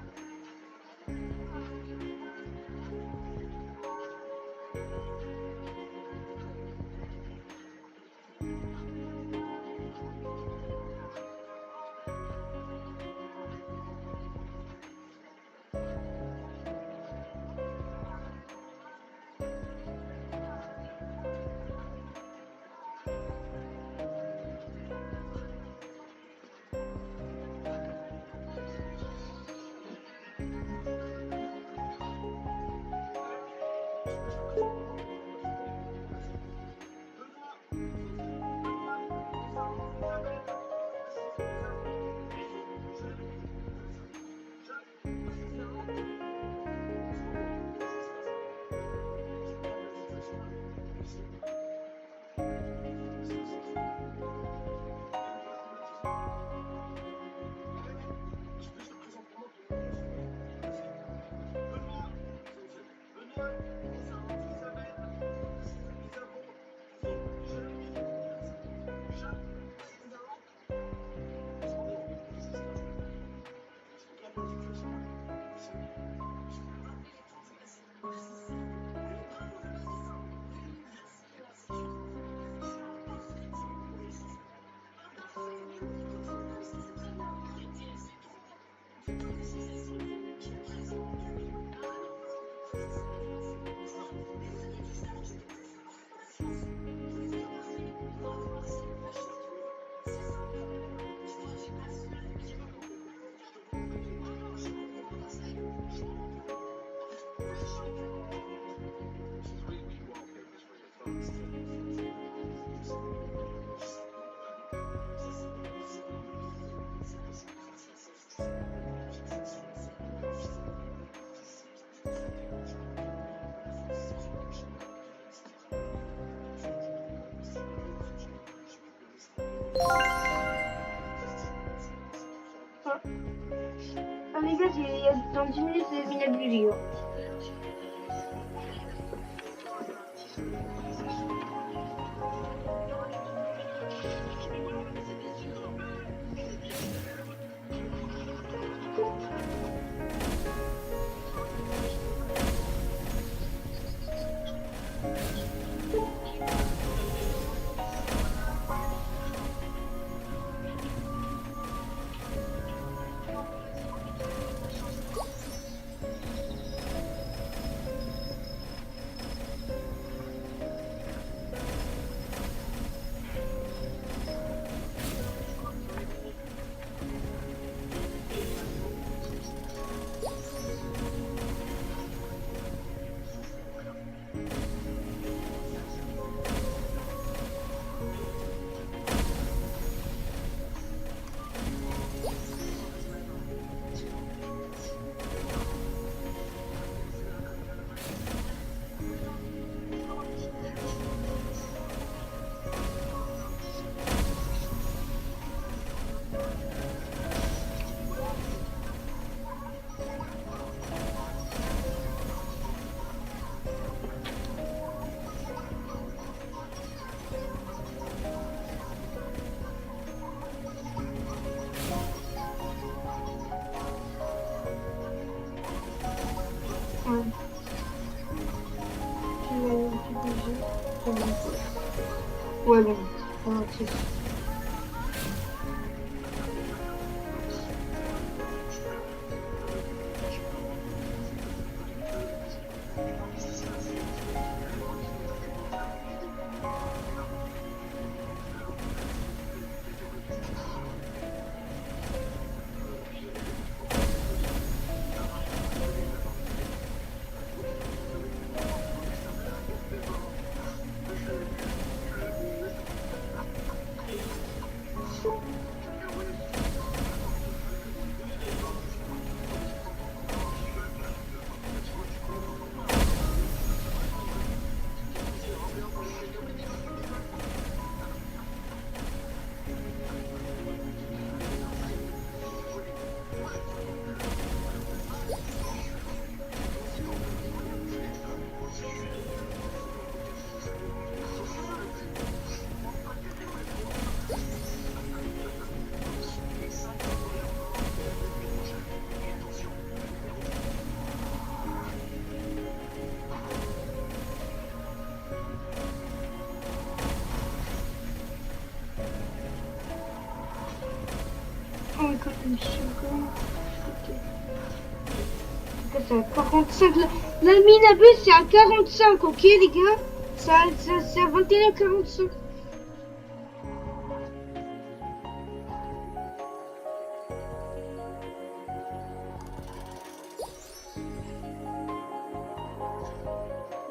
Ah les gars, dans 10 minutes, c'est une minute de vidéo. Ouais, bon. Ok. Oh, quand même, c'est à 45. La mine à bus, c'est à 45, ok, les gars? C'est à 21h45.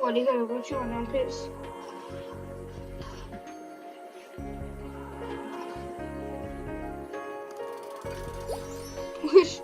Bon, les gars, la voiture, elle est en PS. Wesh.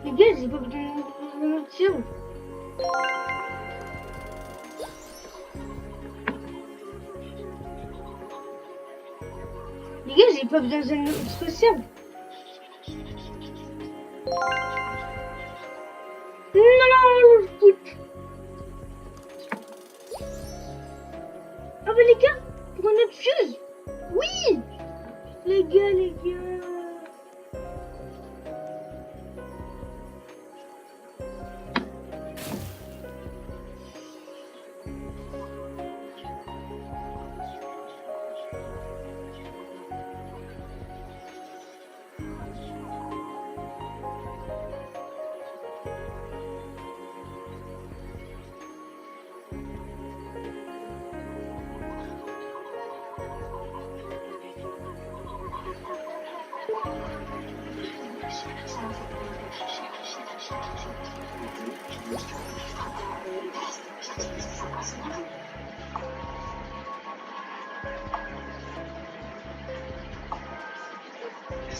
Les gars, j'ai pas besoin de tir. Les gars, j'ai pas besoin d'un autre serve. Non, le foot. Ah bah les gars, pour notre fuse. Oui. Les gars.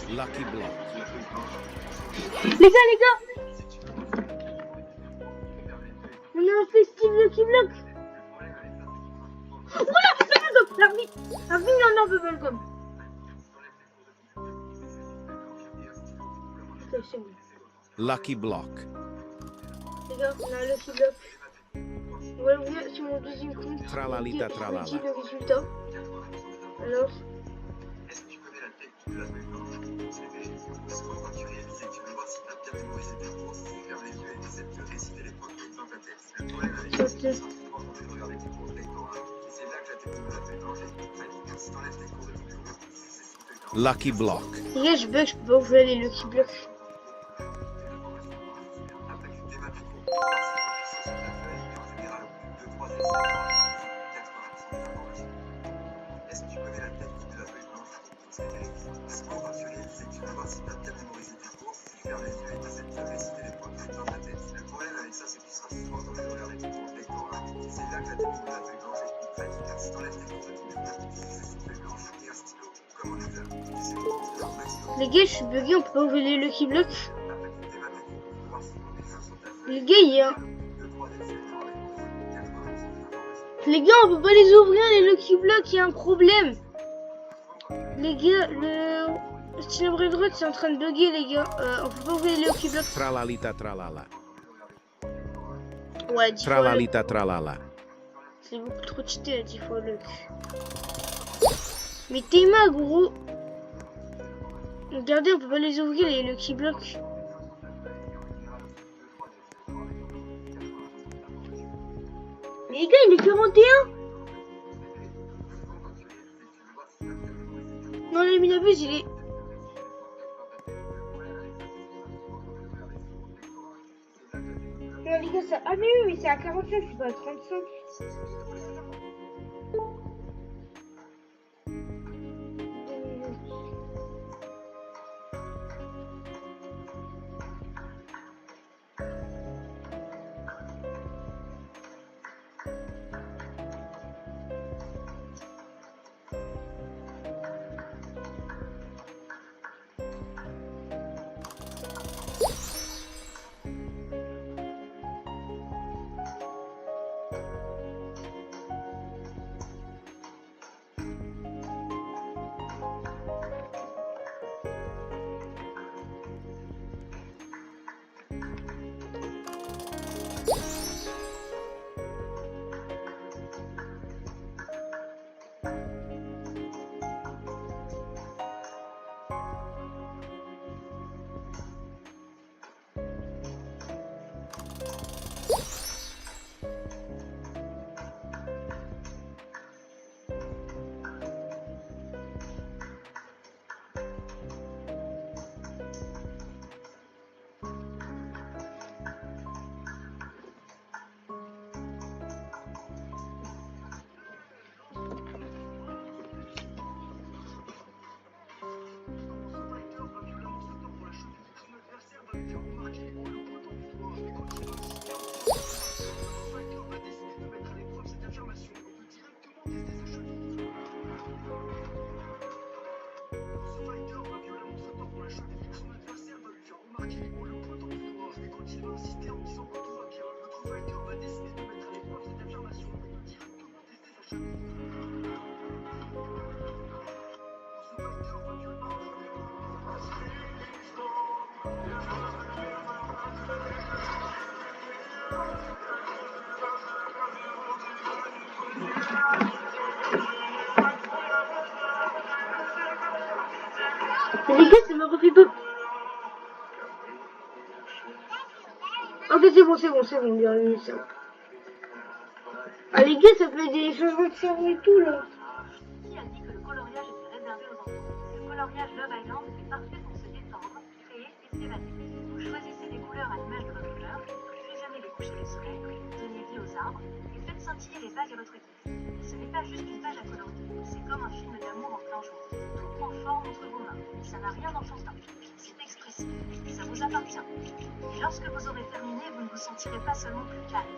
Lucky Block. Les gars, on a un festif Lucky Block. Voilà, Bubblegum, l'arbitre en or Bubblegum. Ok, c'est bon. Lucky Block. Les gars, on a un Lucky Block. On va l'ouvrir sur mon deuxième compte. Tralalita Je tralala. vous dis le résultat. Alors. Est-ce que tu connais la technique de la feuille blanche? C'est souvent quand tu réalises et que tu veux voir si tu as bien mémorisé tes cours, si tu fermes les yeux et essaies de réciter les points dans ta tête. Le problème avec ça, c'est que tu es souvent en train de regarder tes cours lectorats. Et c'est là que la technique de la feuille blanche est pratique. Si tu enlèves tes cours de lecture, c'est sous feuille blanche. Lucky Block. Les gars, je bug, je peux pas ouvrir les Lucky Blocks. Après, tu démarres tes cours pour voir si tu as sur la feuille et en général, au bout de 2, 3 essais, 80% des informations. Est-ce que tu connais la technique de la feuille blanche? C'est souvent quand tu réalises et que tu veux voir si tu as bien mémorisé tes cours, si tu fermes les yeux et tu essaies de réciter les points dans ta tête. Le problème avec ça, c'est que tu seras souvent en train de regarder tes cours lectorats. Et c'est là que la technique de la feuille blanche est pratique. Si tu enlèves tes cours de lecture, c'est sous feuille blanche et un stylo, comme en examen. C'est bon, c'est un maximum. Les gars, je suis bugué, on peut pas ouvrir les Lucky Blocks. Après, tu démarres tes cours pour voir si tu as bien sur ta feuille. Les gars, il y a... 2, 3 essais, tu enlèves 80% des informations. Les gars, on peut pas les ouvrir les Lucky Blocks, il y a un problème. Les gars, le stylo Android c'est en train de bugger, les gars. On peut pas ouvrir les Lucky Blocks. Tralalita tralala. Ouais, 10 fois le... Tralalita tralala. C'est beaucoup trop cheaté à 10 fois le... Mais t'es ma gros. Regardez, on peut pas les ouvrir les Lucky Blocks. Mais les gars, il est 41. Non, le Minabus, il est... Non, les gars, ça... Ah mais oui, mais c'est à 45, c'est pas à 35. Mais les gars, ça me refait pas. Ok, c'est bon, bien mis ça. Ah les gars, ça fait des changements de cerveau et tout là. Qui a dit que le coloriage était réservé aux enfants? Le coloriage Love Island est parfait pour se détendre, créer et s'évader. Vous choisissez des couleurs à l'image de votre couleur, fusionnez les couchers de soleil, donnez vie aux arbres et faites scintiller les vagues à votre guise. Ce n'est pas juste une page à colorier, c'est comme un film d'amour en plein jour. Tout prend forme entre vos mains. ça n'a rien d'enfantin. C'est expressif, ça vous appartient. Et lorsque vous aurez terminé, vous ne vous sentirez pas seulement plus calme.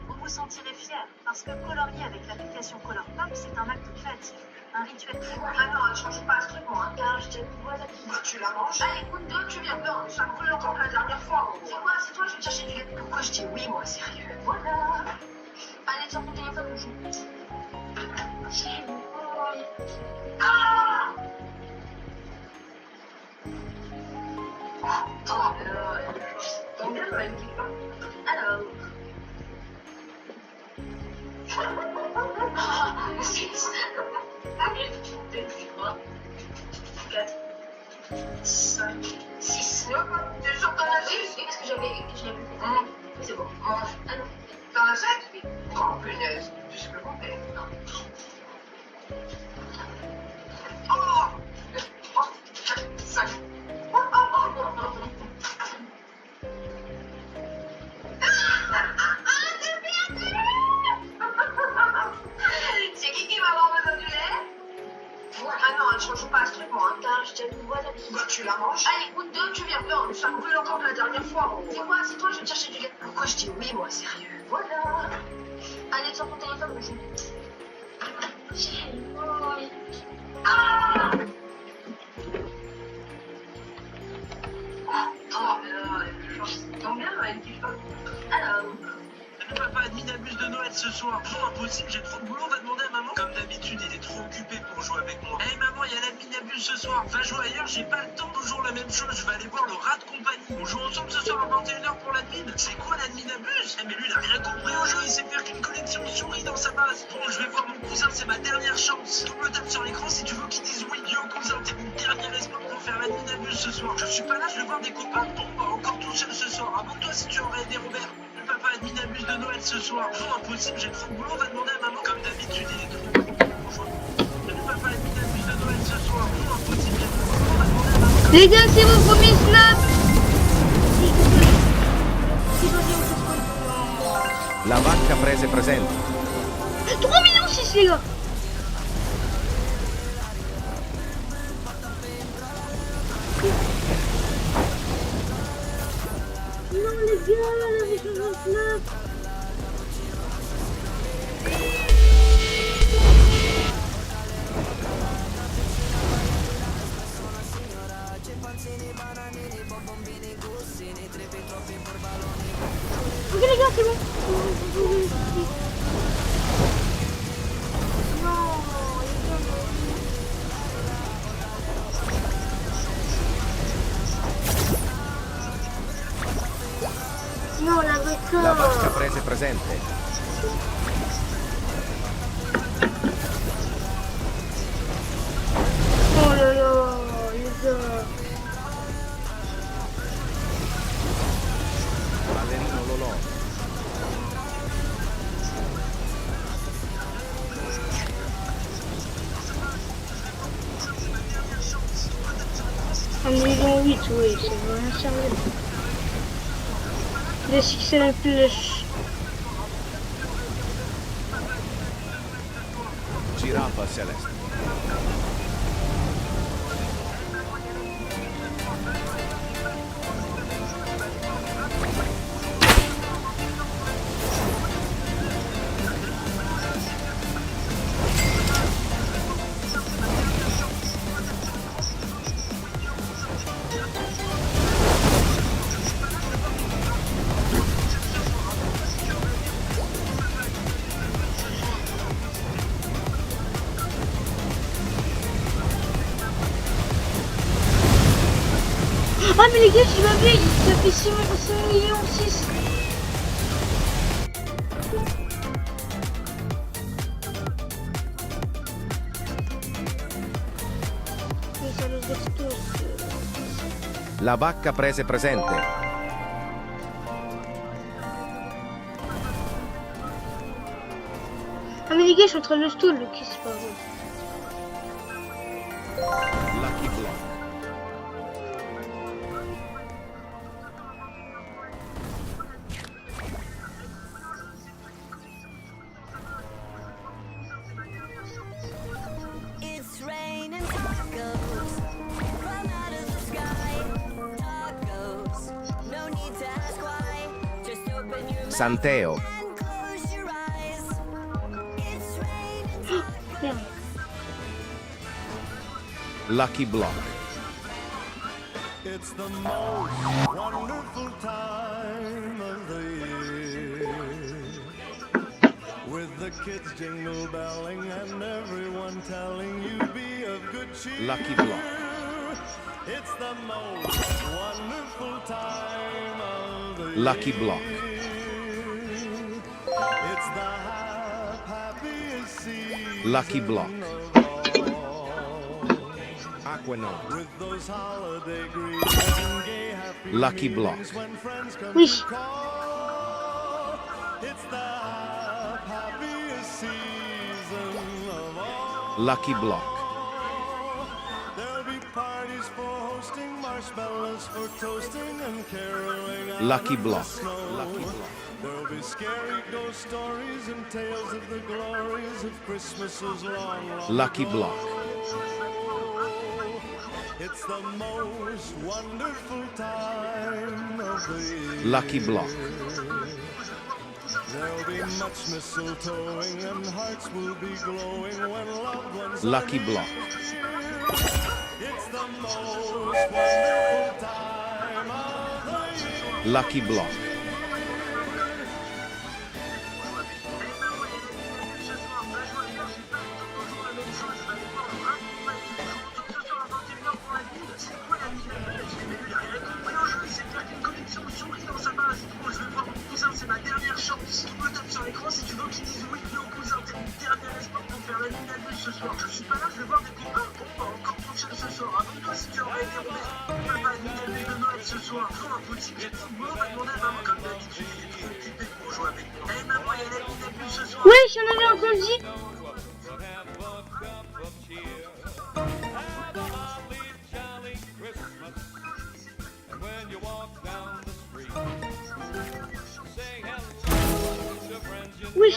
Vous vous sentirez fier, parce que colorier avec l'application Colourpop, c'est un acte créatif, un rituel très bon. Ah non, ne change pas ce truc, moi, hein, car je t'ai voilà qui. Tu la manges. Allez, écoute, deux, tu viens peur, ça me brûle encore que la dernière fois. C'est quoi, c'est toi, je vais te chercher du lait. Pourquoi je dis oui, moi, sérieux? Voilà. Allez, sors ton téléphone, on joue. Ah! Toi, ton gars, elle me dit pas. Alors. Six. 4, 5, 6. T'es sûr que t'en as 6? Parce que je l'ai plus fait. C'est bon. Mange. Ah non. T'en as 7? Oh, punaise. Tu sais le compter? Non. Oh! 3, 4, 5. C'est qui va avoir besoin du lait? Ah non, elle change pas ce truc, moi. Car je t'ai voilà qui. Bah, tu la manges. Allez, écoute, deux, tu viens peur. Ça me brûle encore de la dernière fois. C'est quoi? C'est toi, je vais te chercher du lait. Pourquoi je dis oui, moi, sérieux? Voilà. Allez, sors ton téléphone, on joue. Ah! Ton bien, elle me kiffe pas. Alors. Le papa admin abuse de Noël ce soir. Non, impossible, j'ai trop de boulot, va demander à maman. Comme d'habitude, il est trop occupé pour jouer avec moi. Hey maman, il y a l'admin abuse ce soir. Va jouer ailleurs, j'ai pas le temps, toujours la même chose. Je vais aller voir le rat de compagnie. On joue ensemble ce soir à 21h pour l'admin. C'est quoi l'admin abuse? Mais lui, il a rien compris au jeu, il sait faire qu'une collection de souris dans sa base. Bon, je vais voir mon cousin, c'est ma dernière chance. Double tape sur l'écran si tu veux qu'il dise oui, yo cousin, t'es mon dernier espoir pour faire l'admin abuse ce soir. Je suis pas là, je vais voir des copains. Bon, bah encore tout seul ce soir. Abonne-toi si tu aurais aidé Robert. Le papa admin abuse de Noël ce soir. Non, impossible, j'ai trop de boulot, va demander à maman. Comme d'habitude, il est trop occupé pour jouer. Le papa admin abuse de Noël ce soir. Non, impossible, j'ai trop de boulot, va demander à maman. Les gars, c'est vos premiers snaps. La vacca prese presente. 3 millions 6, les gars. Non, les gars, la version 29. Ok les gars, c'est bon. Non, la vacca. La vacca prese presente. Oh là là, les gars. Ballerino Lolò. Un million 8, oui, c'est vraiment sérieux. Les succès les plus. Giraffa celeste. Ah mais les gars, je m'avais, ça fait 6 millions 6. Mais ça nous expose. La vacca prese presente. Ah mais les gars, je suis en train de le stall, ok, c'est pas vrai. Lucky Block. It's raining tacos. Santeo. Merde. Lucky Block. It's the most wonderful time of the year, with the kids jingle belling and everyone telling you be of good cheer. Lucky Block. It's the most wonderful time of the Lucky year. Block. It's the happiest season Lucky Block. of all. Aquanon. With those holiday greetings and gay happy Lucky Block. meetings when friends come Oui. to call. It's the happiest season of all. Lucky Block. There'll be parties for hosting, marshmallows for toasting and caroling out Lucky in Block. the snow. Lucky Block. There'll be scary ghost stories and tales of the glories of Christmases long, long Lucky ago. Block. It's the most wonderful time of the year. Lucky Block. There'll be much mistletoeing and hearts will be glowing when loved ones Lucky are Block. near. It's the most wonderful time of the year. Lucky Block. C'est ma dernière chance. Tout le tape sur l'écran si tu veux qu'ils disent oui, non, cousin. T'es mon dernier espoir pour faire la ligne à deux ce soir. Je suis pas là, je vais voir des copains. On va encore prochaine ce soir. Abonne-toi si tu aurais aimé rondé. Papa, ligne à deux de Noël ce soir. Prends un petit, j'ai trop de boulot, va demander à maman. Comme d'habitude, il est trop occupé pour jouer avec moi. Eh maman, il y a la ligne à deux ce soir. Oui, j'en avais entendu. Oui.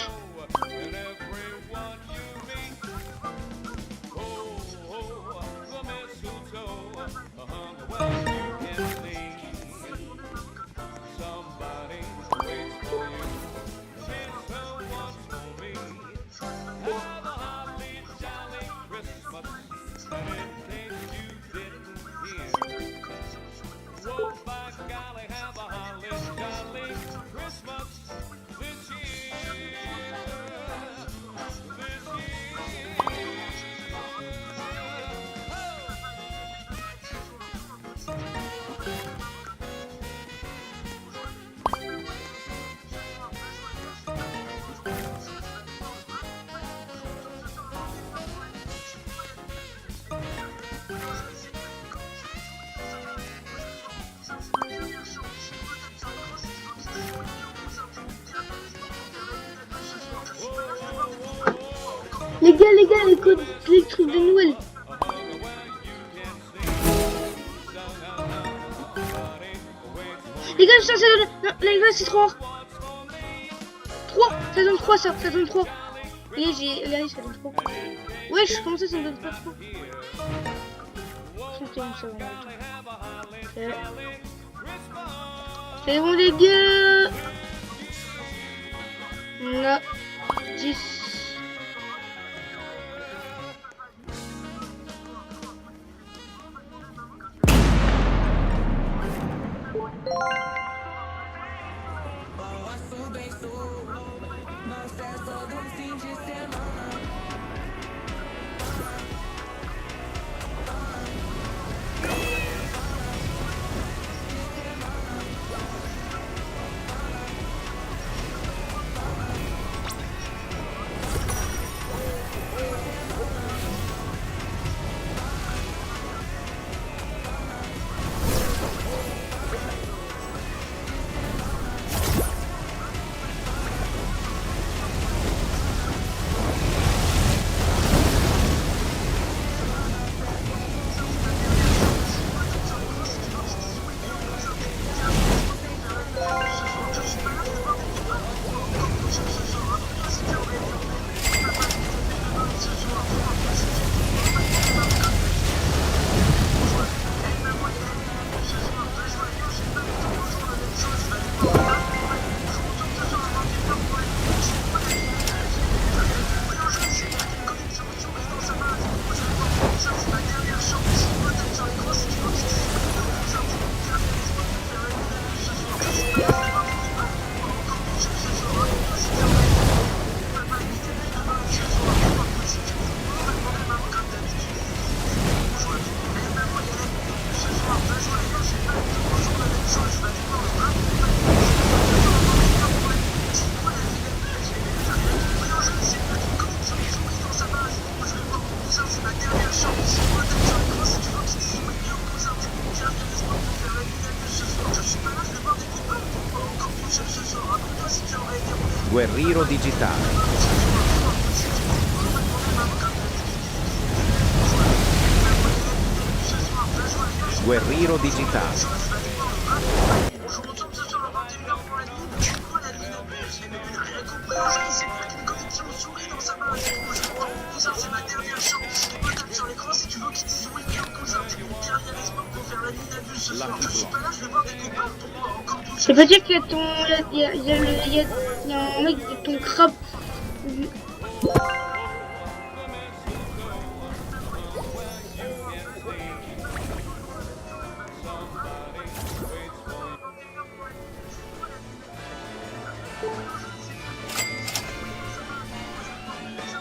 Les gars, les codes, les trucs de Noël. Les gars, ça donne... Non, les gars, c'est 3. 3, ça donne 3, ça donne 3. Et j'ai... Regardez, ça donne 3. Wesh, comment ça me donne pas 3? C'est bon, les gars. Non. 10. Guerriero digitale. Guerriero digitale. On joue ensemble ce soir à 21h pour la nuit. Tu vois la Minabus, les mecs, rien compris. C'est moi qui une connexion souris dans sa main. Je comprends mon cousin, c'est ma dernière chance. Je peux taper sur l'écran si tu veux qu'ils disent oui, mon cousin. T'es mon dernier espoir pour faire la Minabus ce soir. Je suis pas là, je vais voir des copains. Pourquoi encore tout Ça veut dire qu'il y a ton. Il y a un mec de ton crabe.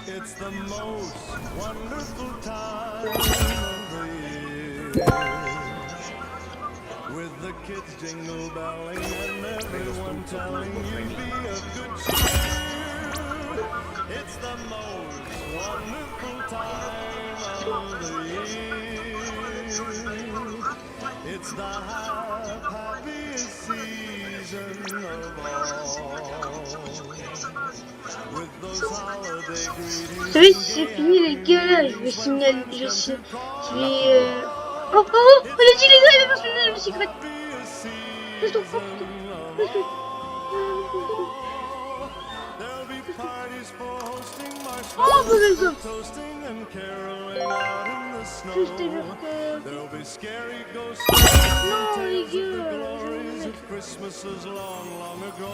It's the most wonderful time of the year, with the kids jingle belling and everyone telling you be of good cheer. It's the most wonderful time of the year. It's the happiest season of all, with those holiday greetings. Vous savez, si c'est fini les gars là, je vais signaler. Je vais. Oh, elle a dit les gars, il va faire signaler le secret. Laisse-toi, laisse-toi. There'll be parties for hosting Oh, marshmallows, toasting and caroling out in the snow. Juste que. There'll be scary ghost stories Non, and les tales of the gars. glories of Christmases long, long ago.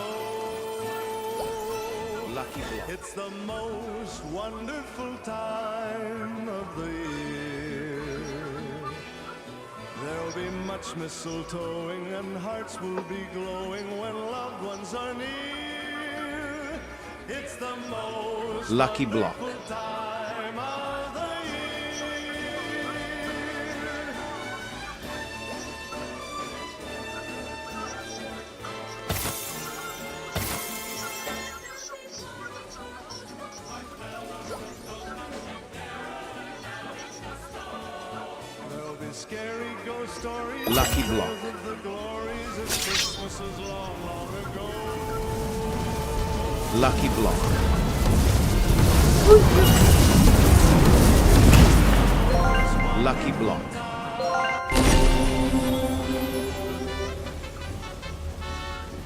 Lucky Block. It's the most wonderful time of the year. There'll be much mistletoeing and hearts will be glowing when loved ones are near. It's the most Lucky Block. wonderful time of the year. There'll be scary ghost stories. Lucky Block. Of the glories of Christmases long, long ago. Lucky Block. Lucky Block.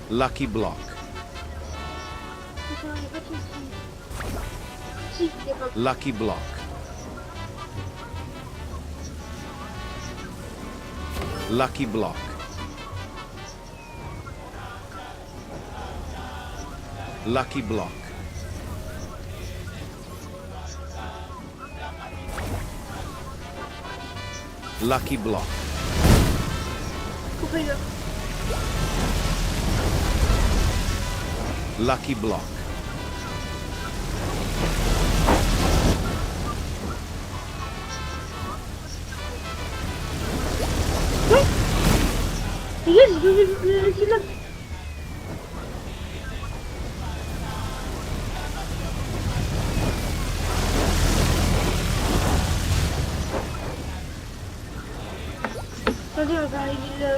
Lucky Block. Si, il y a pas. Lucky Block. Lucky Block. Lucky Block. Lucky Block. Coupez-le. Lucky Block. Les gars, c'est là. Attendez, on va arriver là.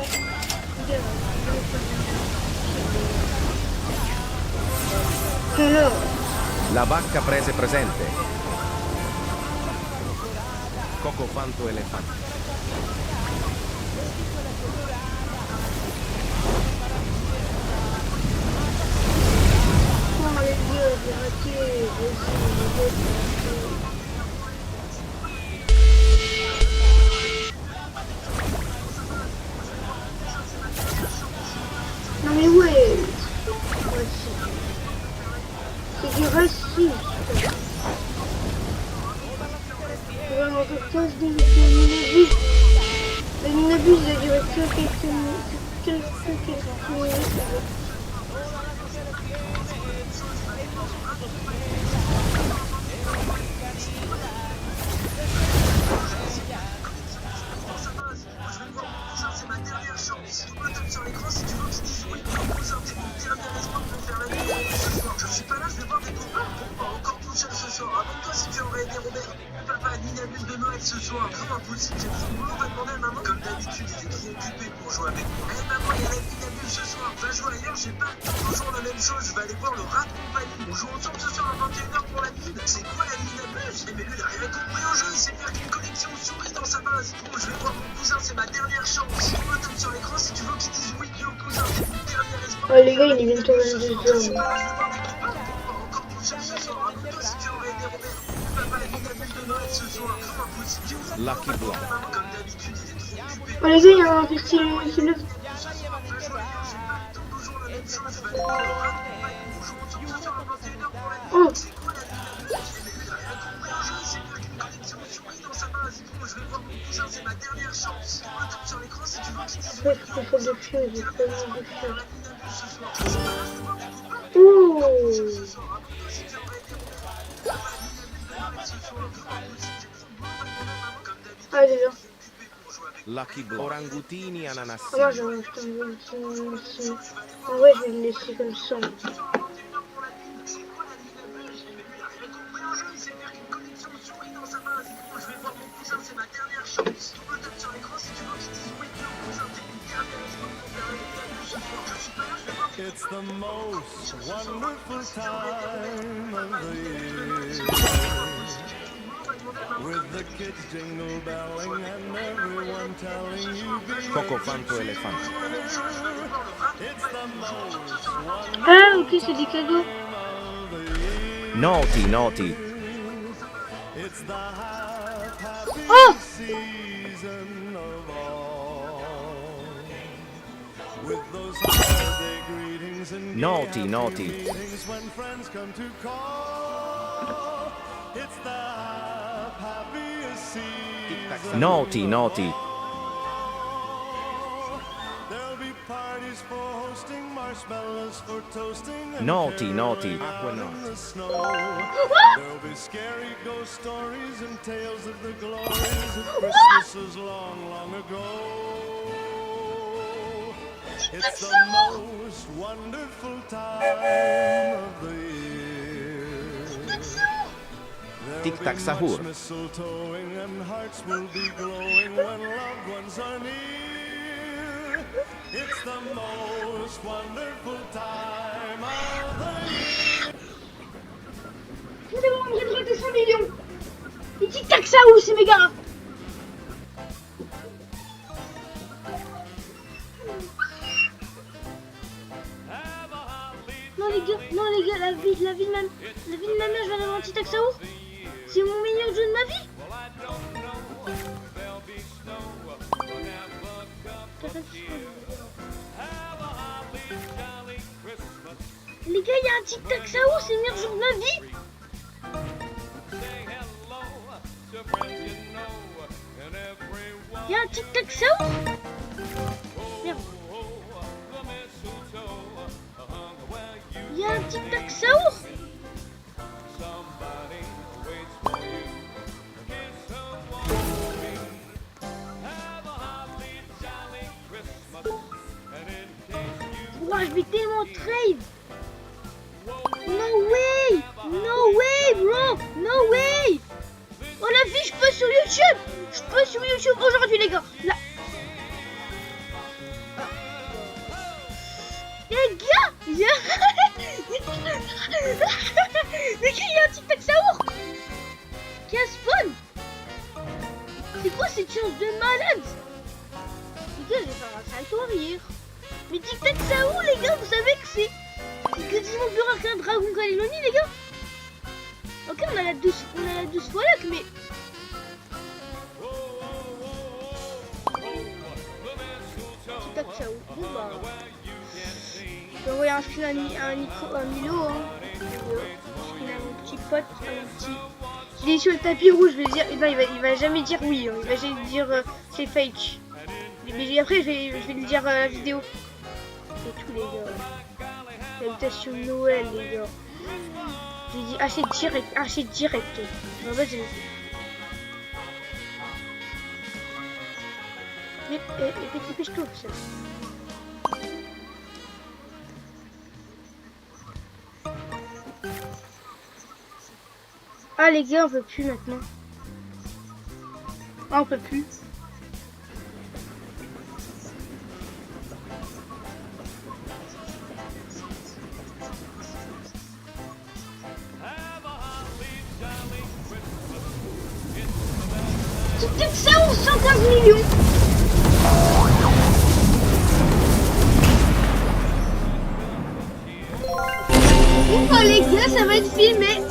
Hello. La vacca prese presente. Coco fanto elefante. Oh les gars, j'ai raté. Non mais ouais. C'est du racisme. Vraiment, quelque chose de minibus. Le minibus, il a duré que quelques minutes. C'est ma dernière chance. Je peux taper sur l'écran si tu veux qu'ils disent oui, mon cousin. T'es mon dernier espoir pour faire la nuit ce soir. Je suis pas là, je vais voir des copains. Pourquoi encore tout seul ce soir? Abonne-toi si tu aurais aidé Robert. Papa, Minabus de Noël ce soir. Non, impossible, j'ai Son boulot va demander à maman. Comme d'habitude, il est trop occupé pour jouer avec moi. Eh maman, il y a la Minabule ce soir. Va jouer ailleurs, j'ai pas le temps. Toujours la même chose, je vais aller voir le rat de compagnie. On joue ensemble ce soir à 21h pour la mine. C'est quoi la Minabule? Eh mais lui, il a rien compris au jeu. Il sait faire qu'une connexion souris dans sa base. Bon, je vais voir mon cousin, c'est ma dernière chance. On me tape sur l'écran si tu veux qu'il dise oui, au cousin. C'est mon dernier espoir. Oh les gars, il est bientôt Je suis 22 pas là, je heures. vais voir des copains. Encore tout seul ce soir. Raconte-toi si tu aurais aidé Robert. Papa, la Minabule de Noël ce soir. Impossible. Lucky Block. Comme d'habitude, il est trop occupé. Oh les gars, il y a un petit qui lève. Oh, C'est ma dernière chance. On me tape sur l'écran si tu veux qu'il dise ouais, je peux faire des choses, j'ai pas mal de choses. ce soir. Je suis pas là, je vais voir des copains. Oh, Ce soir, raconte-toi si tu aurais aidé Robert. Papa, la Minabule de Noël ce soir. Impossible, j'ai trop de boulot à demander à maman. Comme d'habitude, ah déjà. occupé pour jouer avec Lucky Block. Orangutini Ah moi ananassini. j'en ai acheté un petit. En vrai, je vais le laisser comme ça. It's the most wonderful time of the year. With the kids jingle belling and everyone telling you be Coco Fanto Elefante. It's the most wonderful Ah ok, c'est des cadeaux. of the year. Noti, noti. It's the happy Oh, season of all. With those holiday greetings and Naughty, gay naughty. happy meetings when friends come to call. It's the happiest season. Naughty, naughty. There'll be parties for hosting, marshmallows for toasting, and Naughty, naughty. caroling out in the snow. There'll be scary ghost stories and tales of the glories of Christmases long, long ago. It's the most wonderful time of the year. There'll Tic Tac be Sahur. much mistletoeing and hearts will be glowing when loved ones are near. It's the most wonderful time of the year. c'est bon, j'ai droit 200 millions. Et tic tac ça où c'est méga. Non les gars, la vie de ma mère, je viens d'avoir un tic tac ça où. C'est mon meilleur jeu de ma vie. Les gars, il y a un tic tac ça où, c'est le meilleur jeu de ma vie. Il y a un tic tac ça où. Merde. Il y a un tic tac ça où. Ouah, je vais tellement trade. No way. No way, bro. No way. Oh la vie, je peux sur YouTube. Je peux sur YouTube aujourd'hui, les gars. Là. Les gars, il y a un tic tac saour qui a spawn. C'est quoi cette chance de malade? Les gars, je vais faire un salto arrière. Mais tic tac saour, les gars, vous savez que c'est quasiment plus rare qu'un dragon Kaleloni, les gars. Ok, on a la douce Wallach, mais tic tac saour. Bon bah, je vais envoyer un spin à Milo, hein. Je vais à mon petit pote, un petit. Il est sur le tapis rouge, je vais dire. Non, il va jamais dire oui, hein. Il va jamais dire c'est fake. Mais après, je vais lui dire la vidéo. C'est tout, les gars. Salutation de Noël, les gars. J'ai dit achète direct. En fait, j'ai mais dépêche-toi, ça. Ah les gars, on peut plus maintenant. Ah, on peut plus. Tic Tac Sao 115 millions. Bon bah les gars, ça va être filmé.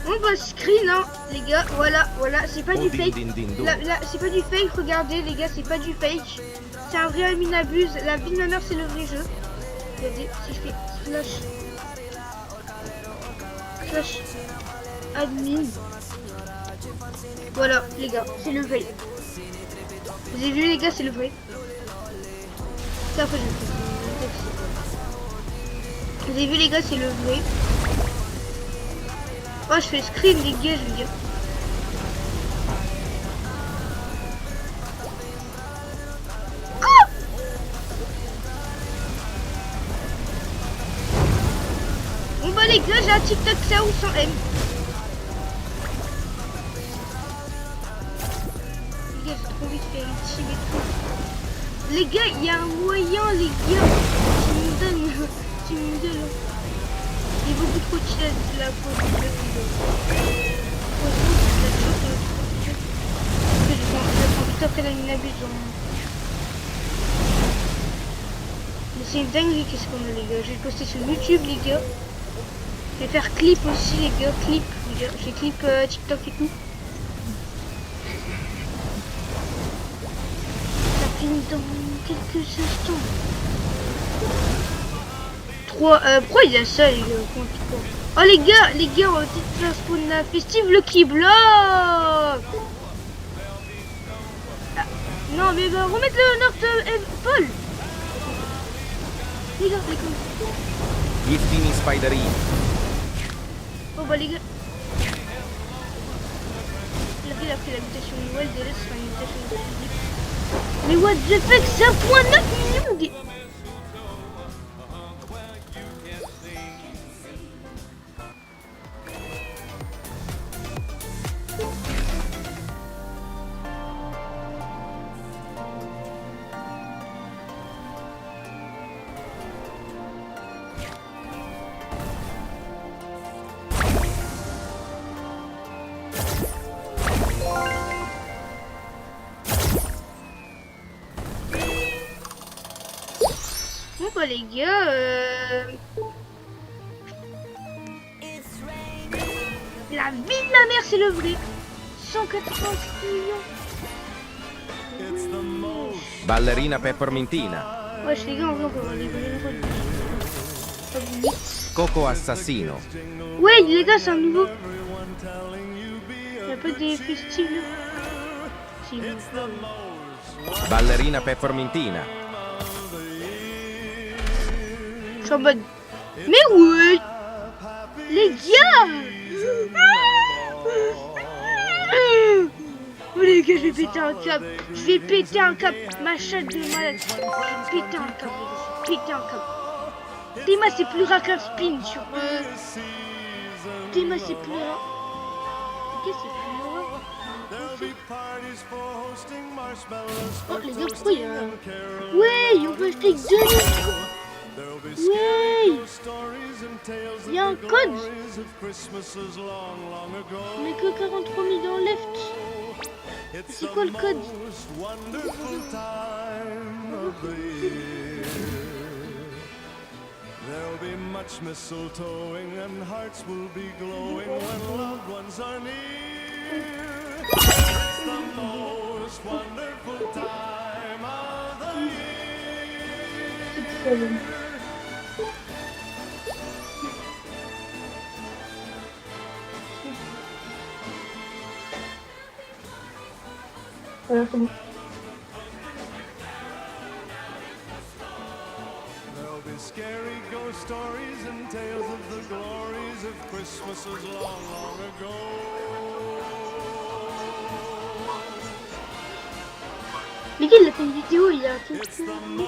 Bon bah screen hein les gars, voilà, c'est pas du fake. C'est pas du fake, regardez les gars, c'est pas du fake. C'est un vrai Minabuse, la vie de ma mère c'est le vrai jeu. Regardez, si je fais slash admin. Voilà les gars, c'est le vrai. Vous avez vu les gars, c'est le vrai. Après, vous avez vu les gars, c'est le vrai. Oh, je fais screen les gars, je veux dire. Ah bon bah les gars, j'ai un Tic Tac Sao sans M. Les gars, j'ai trop envie de faire une team et tout. Les gars, il y a un moyen, les gars, qui me donne. Il y a beaucoup trop de chaises là pour la vidéo. Je prends tout après la Minabuse. Mais c'est une dinguerie qu'est-ce qu'on a les gars. Je vais le poster sur YouTube les gars. Je vais faire clip aussi les gars. Clip les gars. Je vais clip TikTok et tout. Ça finit dans quelques instants. Pourquoi il y a ça les gars? Oh les gars, on va peut-être faire spawn la festive Lucky Block. Ah, non mais bah remettre le North Paul. Les gars, Giftini Spiderini. Oh bah les gars. Il a pris la mutation nouvelle, déjà ce sera une mutation de physique. Mais what the fuck, c'est 1,9 million. Bon bah les gars, la vie de ma mère c'est le vrai. 186 millions. Ballerina Peppermintina. Wesh les gars, on va voir les gars. Coco Assassino. Ouais les gars, c'est un nouveau. Y'a pas des festives là. Si, Ballerina Peppermintina. je suis en mode. Mais oui les gars. Oh les gars, je vais péter un câble. Je vais péter un câble. Ma chatte de malade. Je vais péter un câble les gars. Je vais péter un câble. Théma c'est plus rare qu'un spin sur Théma c'est plus rare. Qu'est-ce que c'est plus rare? Oh les gars, pourquoi il y a... Ouais, on peut acheter 2 000. Ouais, il y a un code. On est que 43 millions left. C'est quoi le code? There'll be much mistletoeing and hearts will be glowing when loved ones are near. It's the most wonderful time of the year. Voilà, c'est bon. There'll be scary ghost stories and tales of the glories of Christmases long, long ago. Les gars, il a fait une vidéo il y a quelques minutes.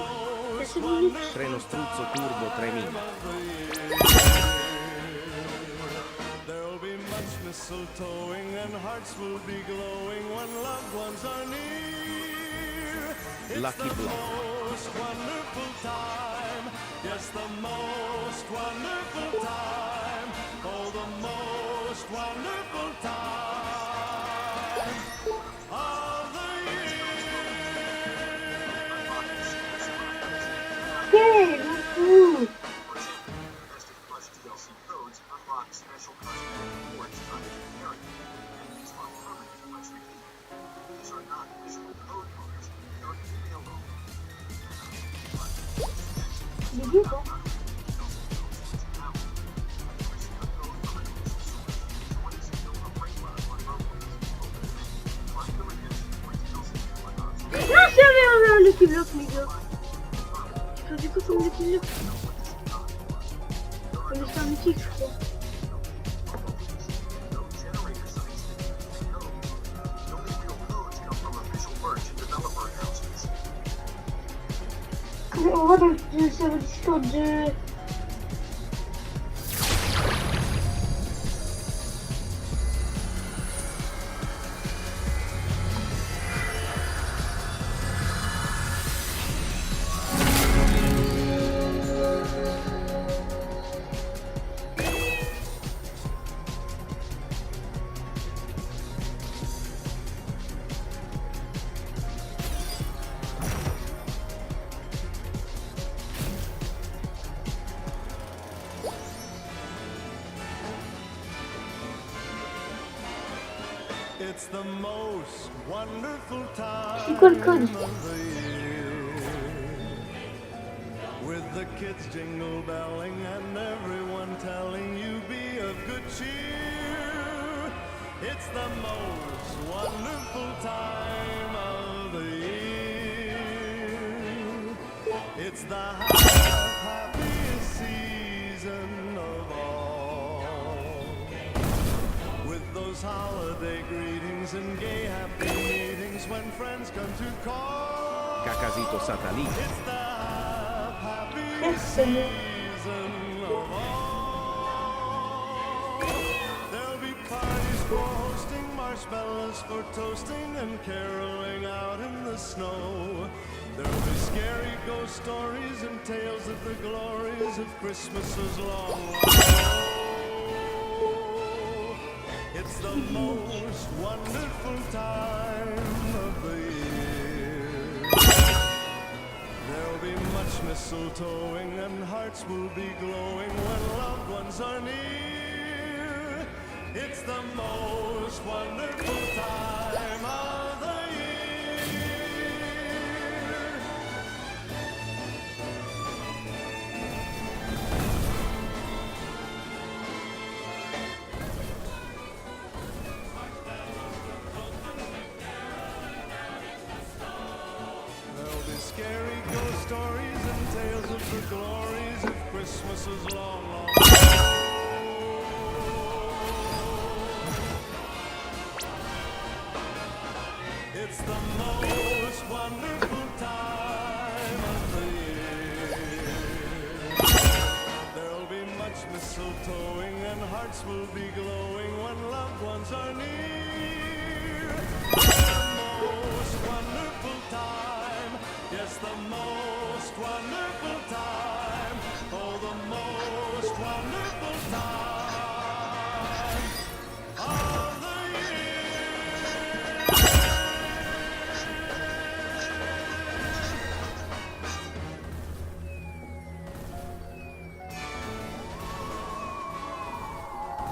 Il y a 7 minutes. Treno Struzzo Turbo 3000. There'll be much mistletoeing and hearts will be glowing when loved ones are near. It's Lucky the Block. most wonderful time. Yes, the most wonderful time. Oh, the most most wonderful time of the year. Ok, beaucoup. Domestic Plus DLC codes unlock special cosmetic rewards tied to the character. These are permanent Plus redeemed. These are not visual code cards. They are email only. Il est vieux, quoi. Non, c'est un Lucky Block, les gars. Je fais du coup comme Lucky Block. Mais c'est un mythique, je crois. On va dans le serveur Discord de... It's the most wonderful time C'est quoi le code? of the year. With the kids jingle belling and everyone telling you be of good cheer. It's the most wonderful time of the year. It's the happiest season of all. With those holiday greetings and gay happy meetings when friends come to call. Cacasito Satellite. It's the happiest Merci. season of all. There'll be parties for hosting, marshmallows for toasting, and caroling out in the snow. There'll be scary ghost stories and tales of the glories of Christmases long ago. It's the most wonderful time of the year. There'll be much mistletoeing and hearts will be glowing when loved ones are near. It's the most wonderful time of the year. There'll be scary ghost stories and tales of the glories of Christmases long, long ago. It's the most wonderful time of the year. There'll be much mistletoeing and hearts will be glowing when loved ones are near. The most wonderful time, yes, the most wonderful time, oh, the most wonderful time of the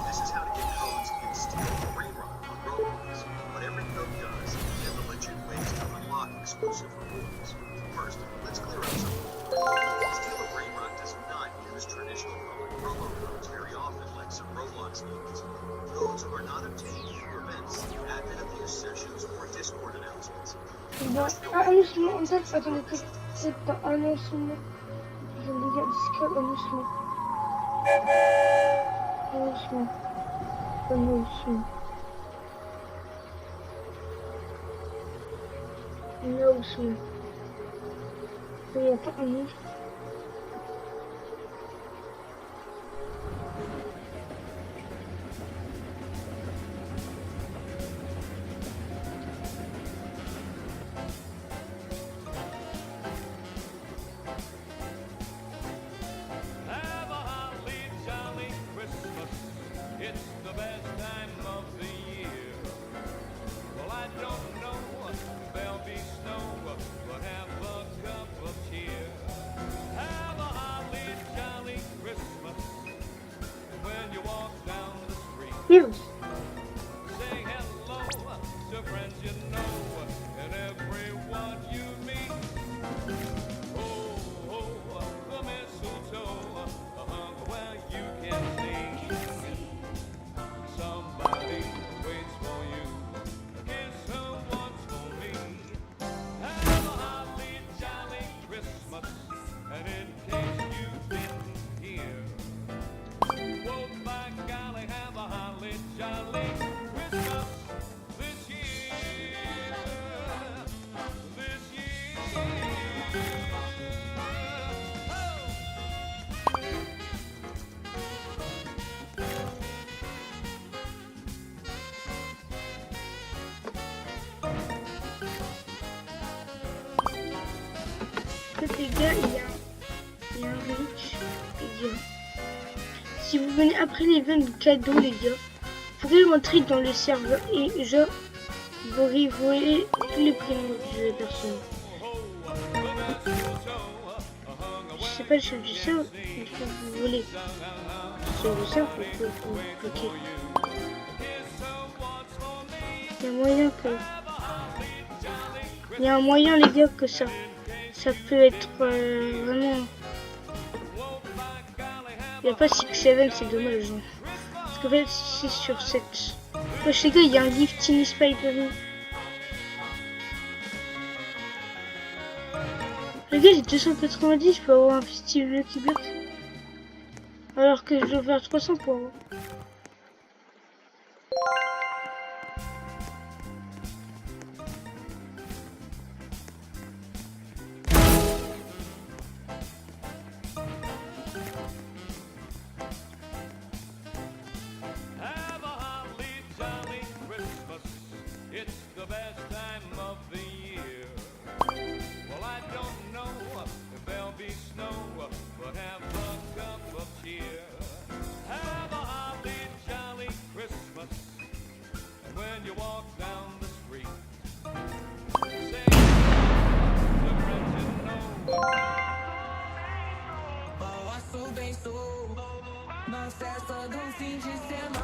This is how to get codes in Steel Brainrot on Roblox. What every code does, and the legit ways to unlock exclusive rewards. First, let's clear up some. Steel Brainrot does not use traditional public promo codes very often like some Roblox games. Codes are not obtained through events, admin abuse sessions, or Discord announcements. Bon, un annoncement en tête, attendez, c'est un annoncement. Je vais dire Discord, annoncement. Annoncement. Annoncement. Announcement. Il n'y a pas un nom. Have a holly jolly Christmas. It's the best Merde. Say hello to friends you know and everyone you meet. Oh, oh, the mistletoe hung where you can see. Somebody waits for you. Kiss her once for me. Have a holly jolly Christmas, and in case you didn't hear, whoa, by golly, have a holly jolly Christmas this year. This year. Oh! En fait, les gars, il y a un glitch, les gars. Si vous venez après l'event du cadeau, les gars, vous pouvez rentrer dans le serveur et genre, vous voyez tous les prénoms de la personne. Je sais pas si je sais, mais si vous voulez. Si vous savez, vous bloquer. Il y a moyen que... Il y a un moyen, les gars, que ça peut être vraiment... Il n'y a pas 6-7, c'est dommage. Hein. Parce qu'en fait, 6 sur 7. Wesh les gars, il y a un gift Tiny Spider. Les gars, j'ai 290, je peux avoir un festival Lucky Block. Alors que je dois faire 300 pour avoir. Have a holly jolly Christmas. It's the best time of the year. Well, I don't know if there'll be snow, but have a cup of cheer. Have a holly jolly Christmas. And when you walk down the street, say to friends you know. Posso bem sou, na festa do fim de semana.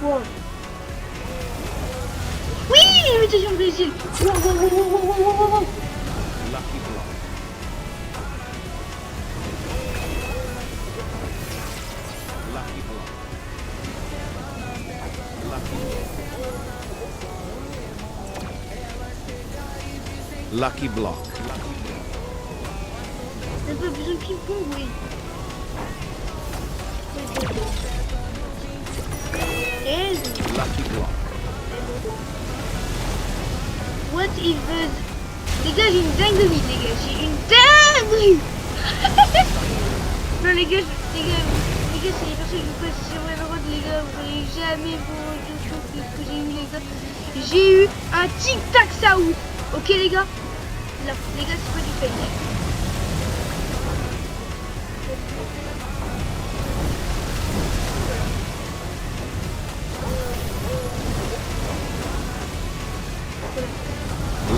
Wow. Oui, l'invitation Brésil. Wow, wow, wow, wow, wow, wow, wow. Lucky Block. Lucky Block. Lucky Block. Lucky Block. T'as pas besoin de ping-pong, oui. Et... Lucky Block. What is the... Les gars, j'ai une dinguerie, les gars. J'ai une dinguerie. Non, les gars, c'est les personnes qui vous passent sur Valorant, les gars. Vous n'allez jamais voir autre chose que ce que j'ai eu, les gars. J'ai eu un tic-tac Saoud. Ok, les gars. Là, les gars, c'est pas du fake.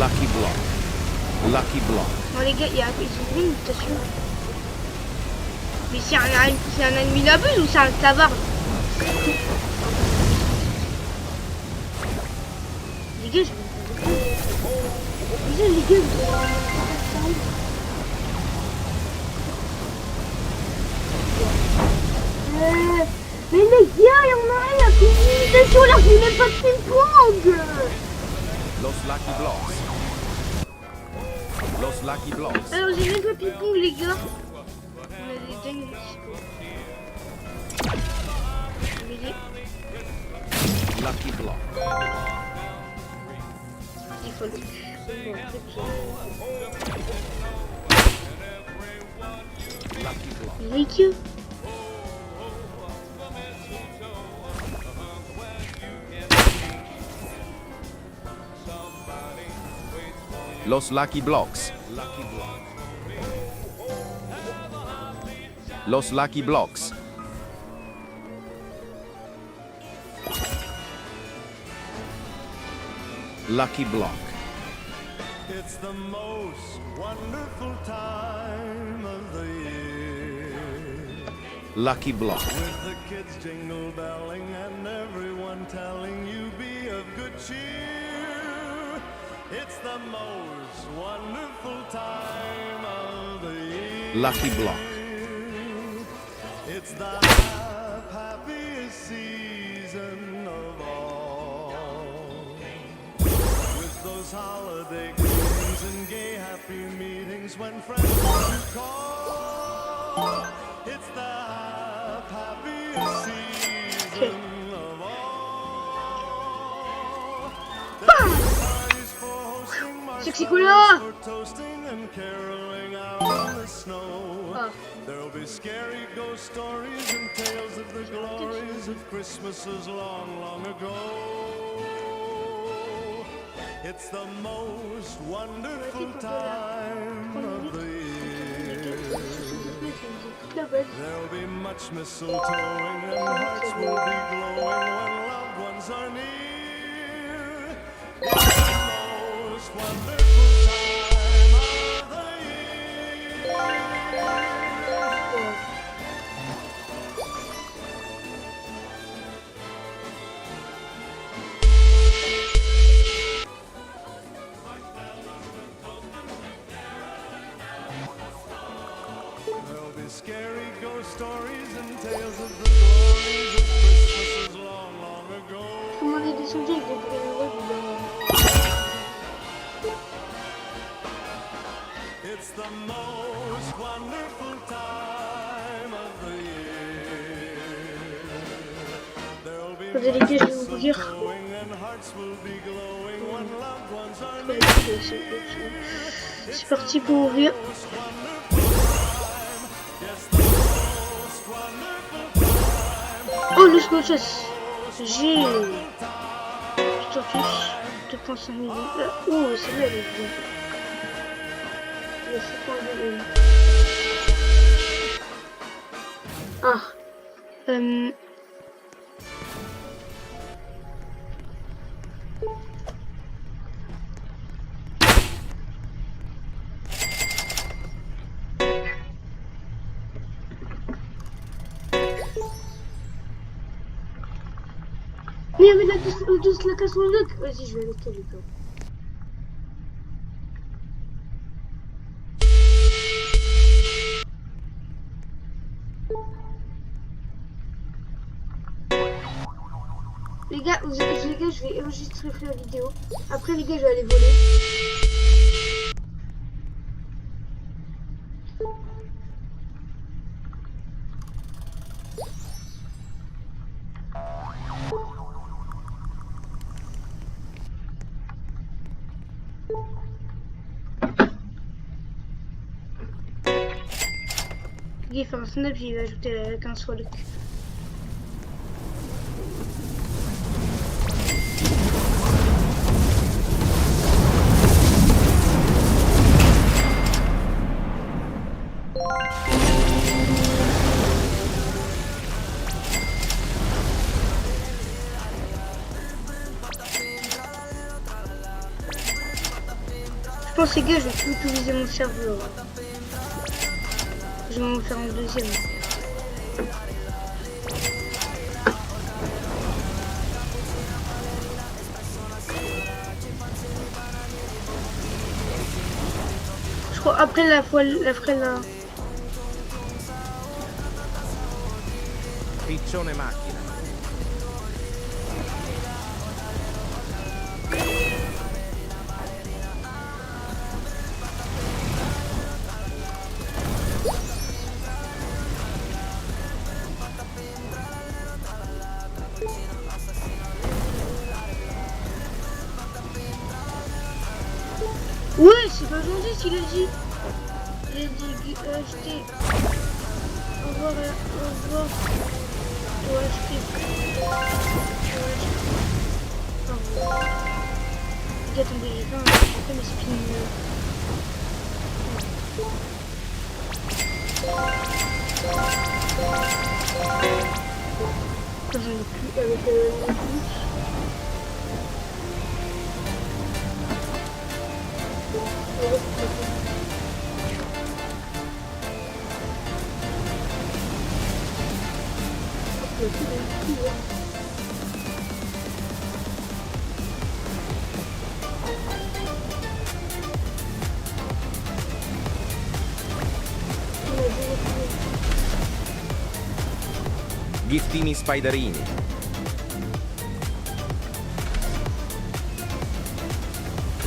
Lucky Block. Lucky Block. Non, les gars, ils ont une mutation. Mais c'est un ennemi d'abus ou c'est un cavard? Les gars, je vais les gars, mais les gars, il y en a un, il a plus de mutation là, j'ai même pas de ping-pong. Los Lucky Blocks. Los Lucky Blocks. Alors, j'ai même pas ping-pong, les gars. On a des dingueries. Mais Lucky Block. il faut le... Lucky Block. Les gars. Los Lucky Blocks. Lucky Block. Los Lucky Blocks. Lucky block. It's the most wonderful time of the year. Lucky block. With the kids jingle belling and everyone telling you be of good cheer. It's the most wonderful time of the year. Lucky block. It's the happiest season of all. With those holiday greetings and gay happy meetings when friends want to call. It's the happiest season of all. There's parties for hosting, Sexy marshmallows couleur. for toasting and caroling out in the snow. Ah. There'll be scary ghost stories and tales of the glories of Christmases long, long ago. It's the most wonderful time of the year. There'll be much mistletoeing and hearts will be glowing when loved ones are near. It's the most wonderful time of the year. There'll be scary ghost stories and tales of the glories of Christmases long, long ago. Comment on est descendu avec des vrais heureux dedans. It's the most wonderful time of the year. There'll be Attendez, les gars, je vais vous dire. glowing and hearts will be glowing when loved ones are near. C'est parti pour ouvrir. Most wonderful time. Yes, the most wonderful time. Oh, le Snochas. J'ai. Putain, fiche. 2.5 millions. Oh, c'est là, les gars. C'est pas le. Ah. Mais il y avait la casse au look. Vas-y, je vais avec elle, les gars. Les gars, je vais enregistrer la vidéo. Après, les gars, je vais aller voler. Il fait un snap, il va ajouter la 15 fois le cul. Je pense les gars, je vais plus utiliser mon serveur. Je vais en faire un deuxième. Je crois après la ferai là. Piccione macchina. Ouais, c'est pas gentil s'il a dit. Il a dit acheter. Au revoir, au revoir. Pour acheter. Au revoir. Les gars, attendez, j'ai fait mes spins. J'en ai plus avec le plus. Giftini spiderini.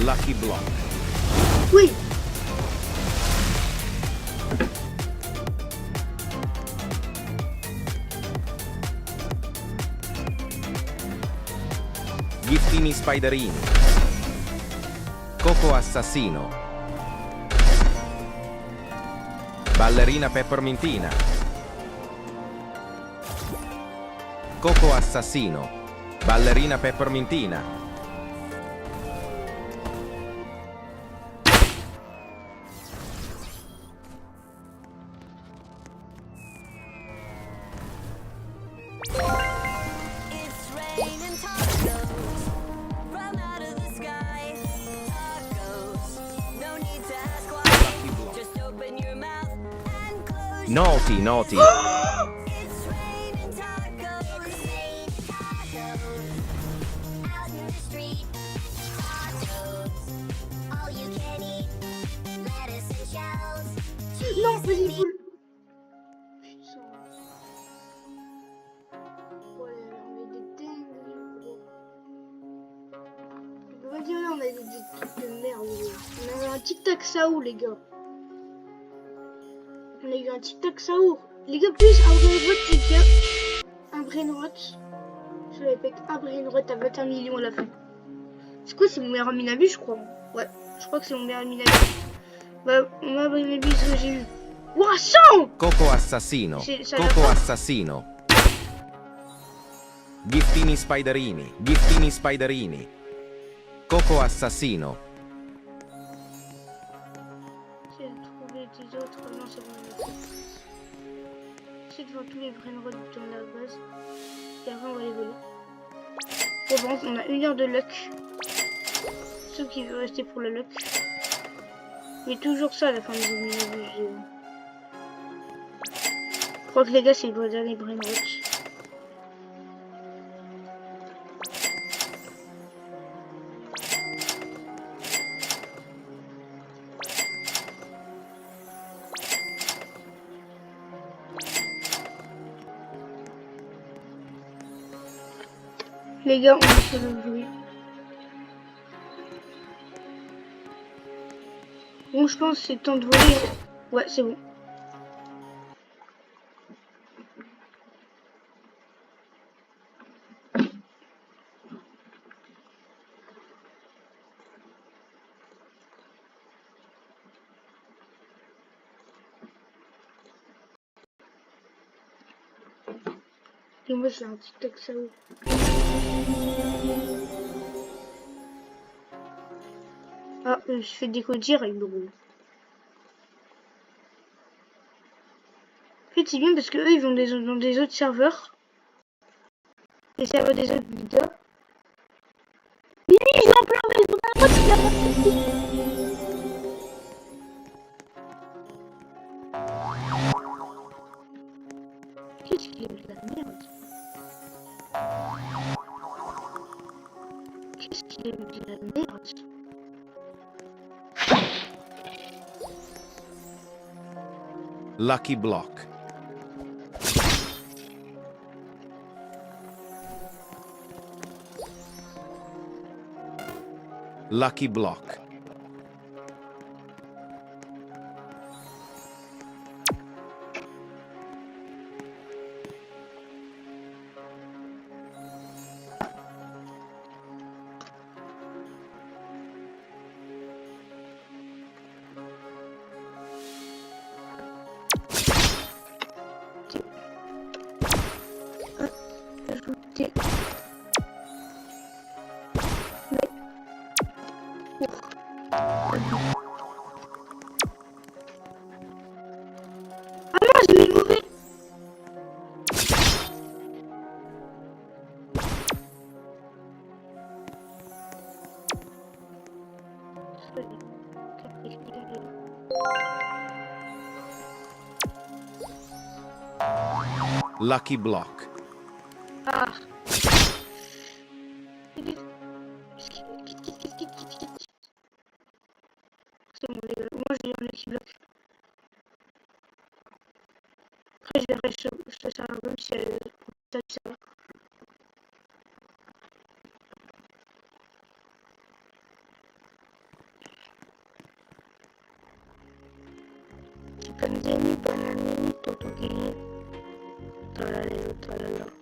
Lucky Block. Oui. Giftini spiderini. Coco assassino. Ballerina peppermintina. Coco assassino. Ballerina peppermintina. It's raining tacos from out of the sky. Tacos, no need to ask why. Just open your mouth and close. Noti, noti. It's raining tacos. Out in the street. Tacos, all you can eat. Lettuce and shells. Non, vas-y, full. Putain. Ouais, on est des dingueries, gros. Je peux pas dire là, on a des trucs de merde, gros. On a eu un tic-tac Sao, les gars. On a eu un tic-tac Sao. Les gars, plus un brain rot, les gars. Un brain rot. Je répète, un brain rot à 21 millions à la fin. C'est quoi, c'est mon meilleur ami Nabu, je crois. Ouais, je crois que c'est mon meilleur ami Nabu. Bah, mon meilleur ami Nabu, ce que j'ai eu. Ouah, 100! Coco assassino. Ça Coco va pas. assassino. Giftini spiderini. Giftini spiderini. Coco assassino. J'essaie de trouver des autres. Non, c'est bon. J'essaie de voir tous les brain rods dans la base. Et après, on va les voler. Bon, bon, on a 1 heure de luck. Sauf qu'il veut rester pour le luck. Mais toujours ça à la fin des amis. Je crois que les gars, c'est le dernier brain rot. Les gars, on essaie de jouer. Bon, je pense que c'est temps de voler. Ouais, c'est bon. Et moi, j'ai un tic-tac Sao. Ah, je fais des codes direct, gros. En fait, c'est bien parce que eux, ils vont dans des autres serveurs. Les serveurs des autres gars. Oui, ils ont plein de Qu'est-ce qu'il y a de la merde? Qu'est-ce qu'il y a de la merde? Lucky Block. Lucky Block. Ajouter. Ah non, j'ai mis le mauvais. Lucky Block. Ah. C'est bon les gars, moi j'ai un Lucky Block. Après je verrai ça sert à rien si elle ça va. Panzani, banani, totoki, talala.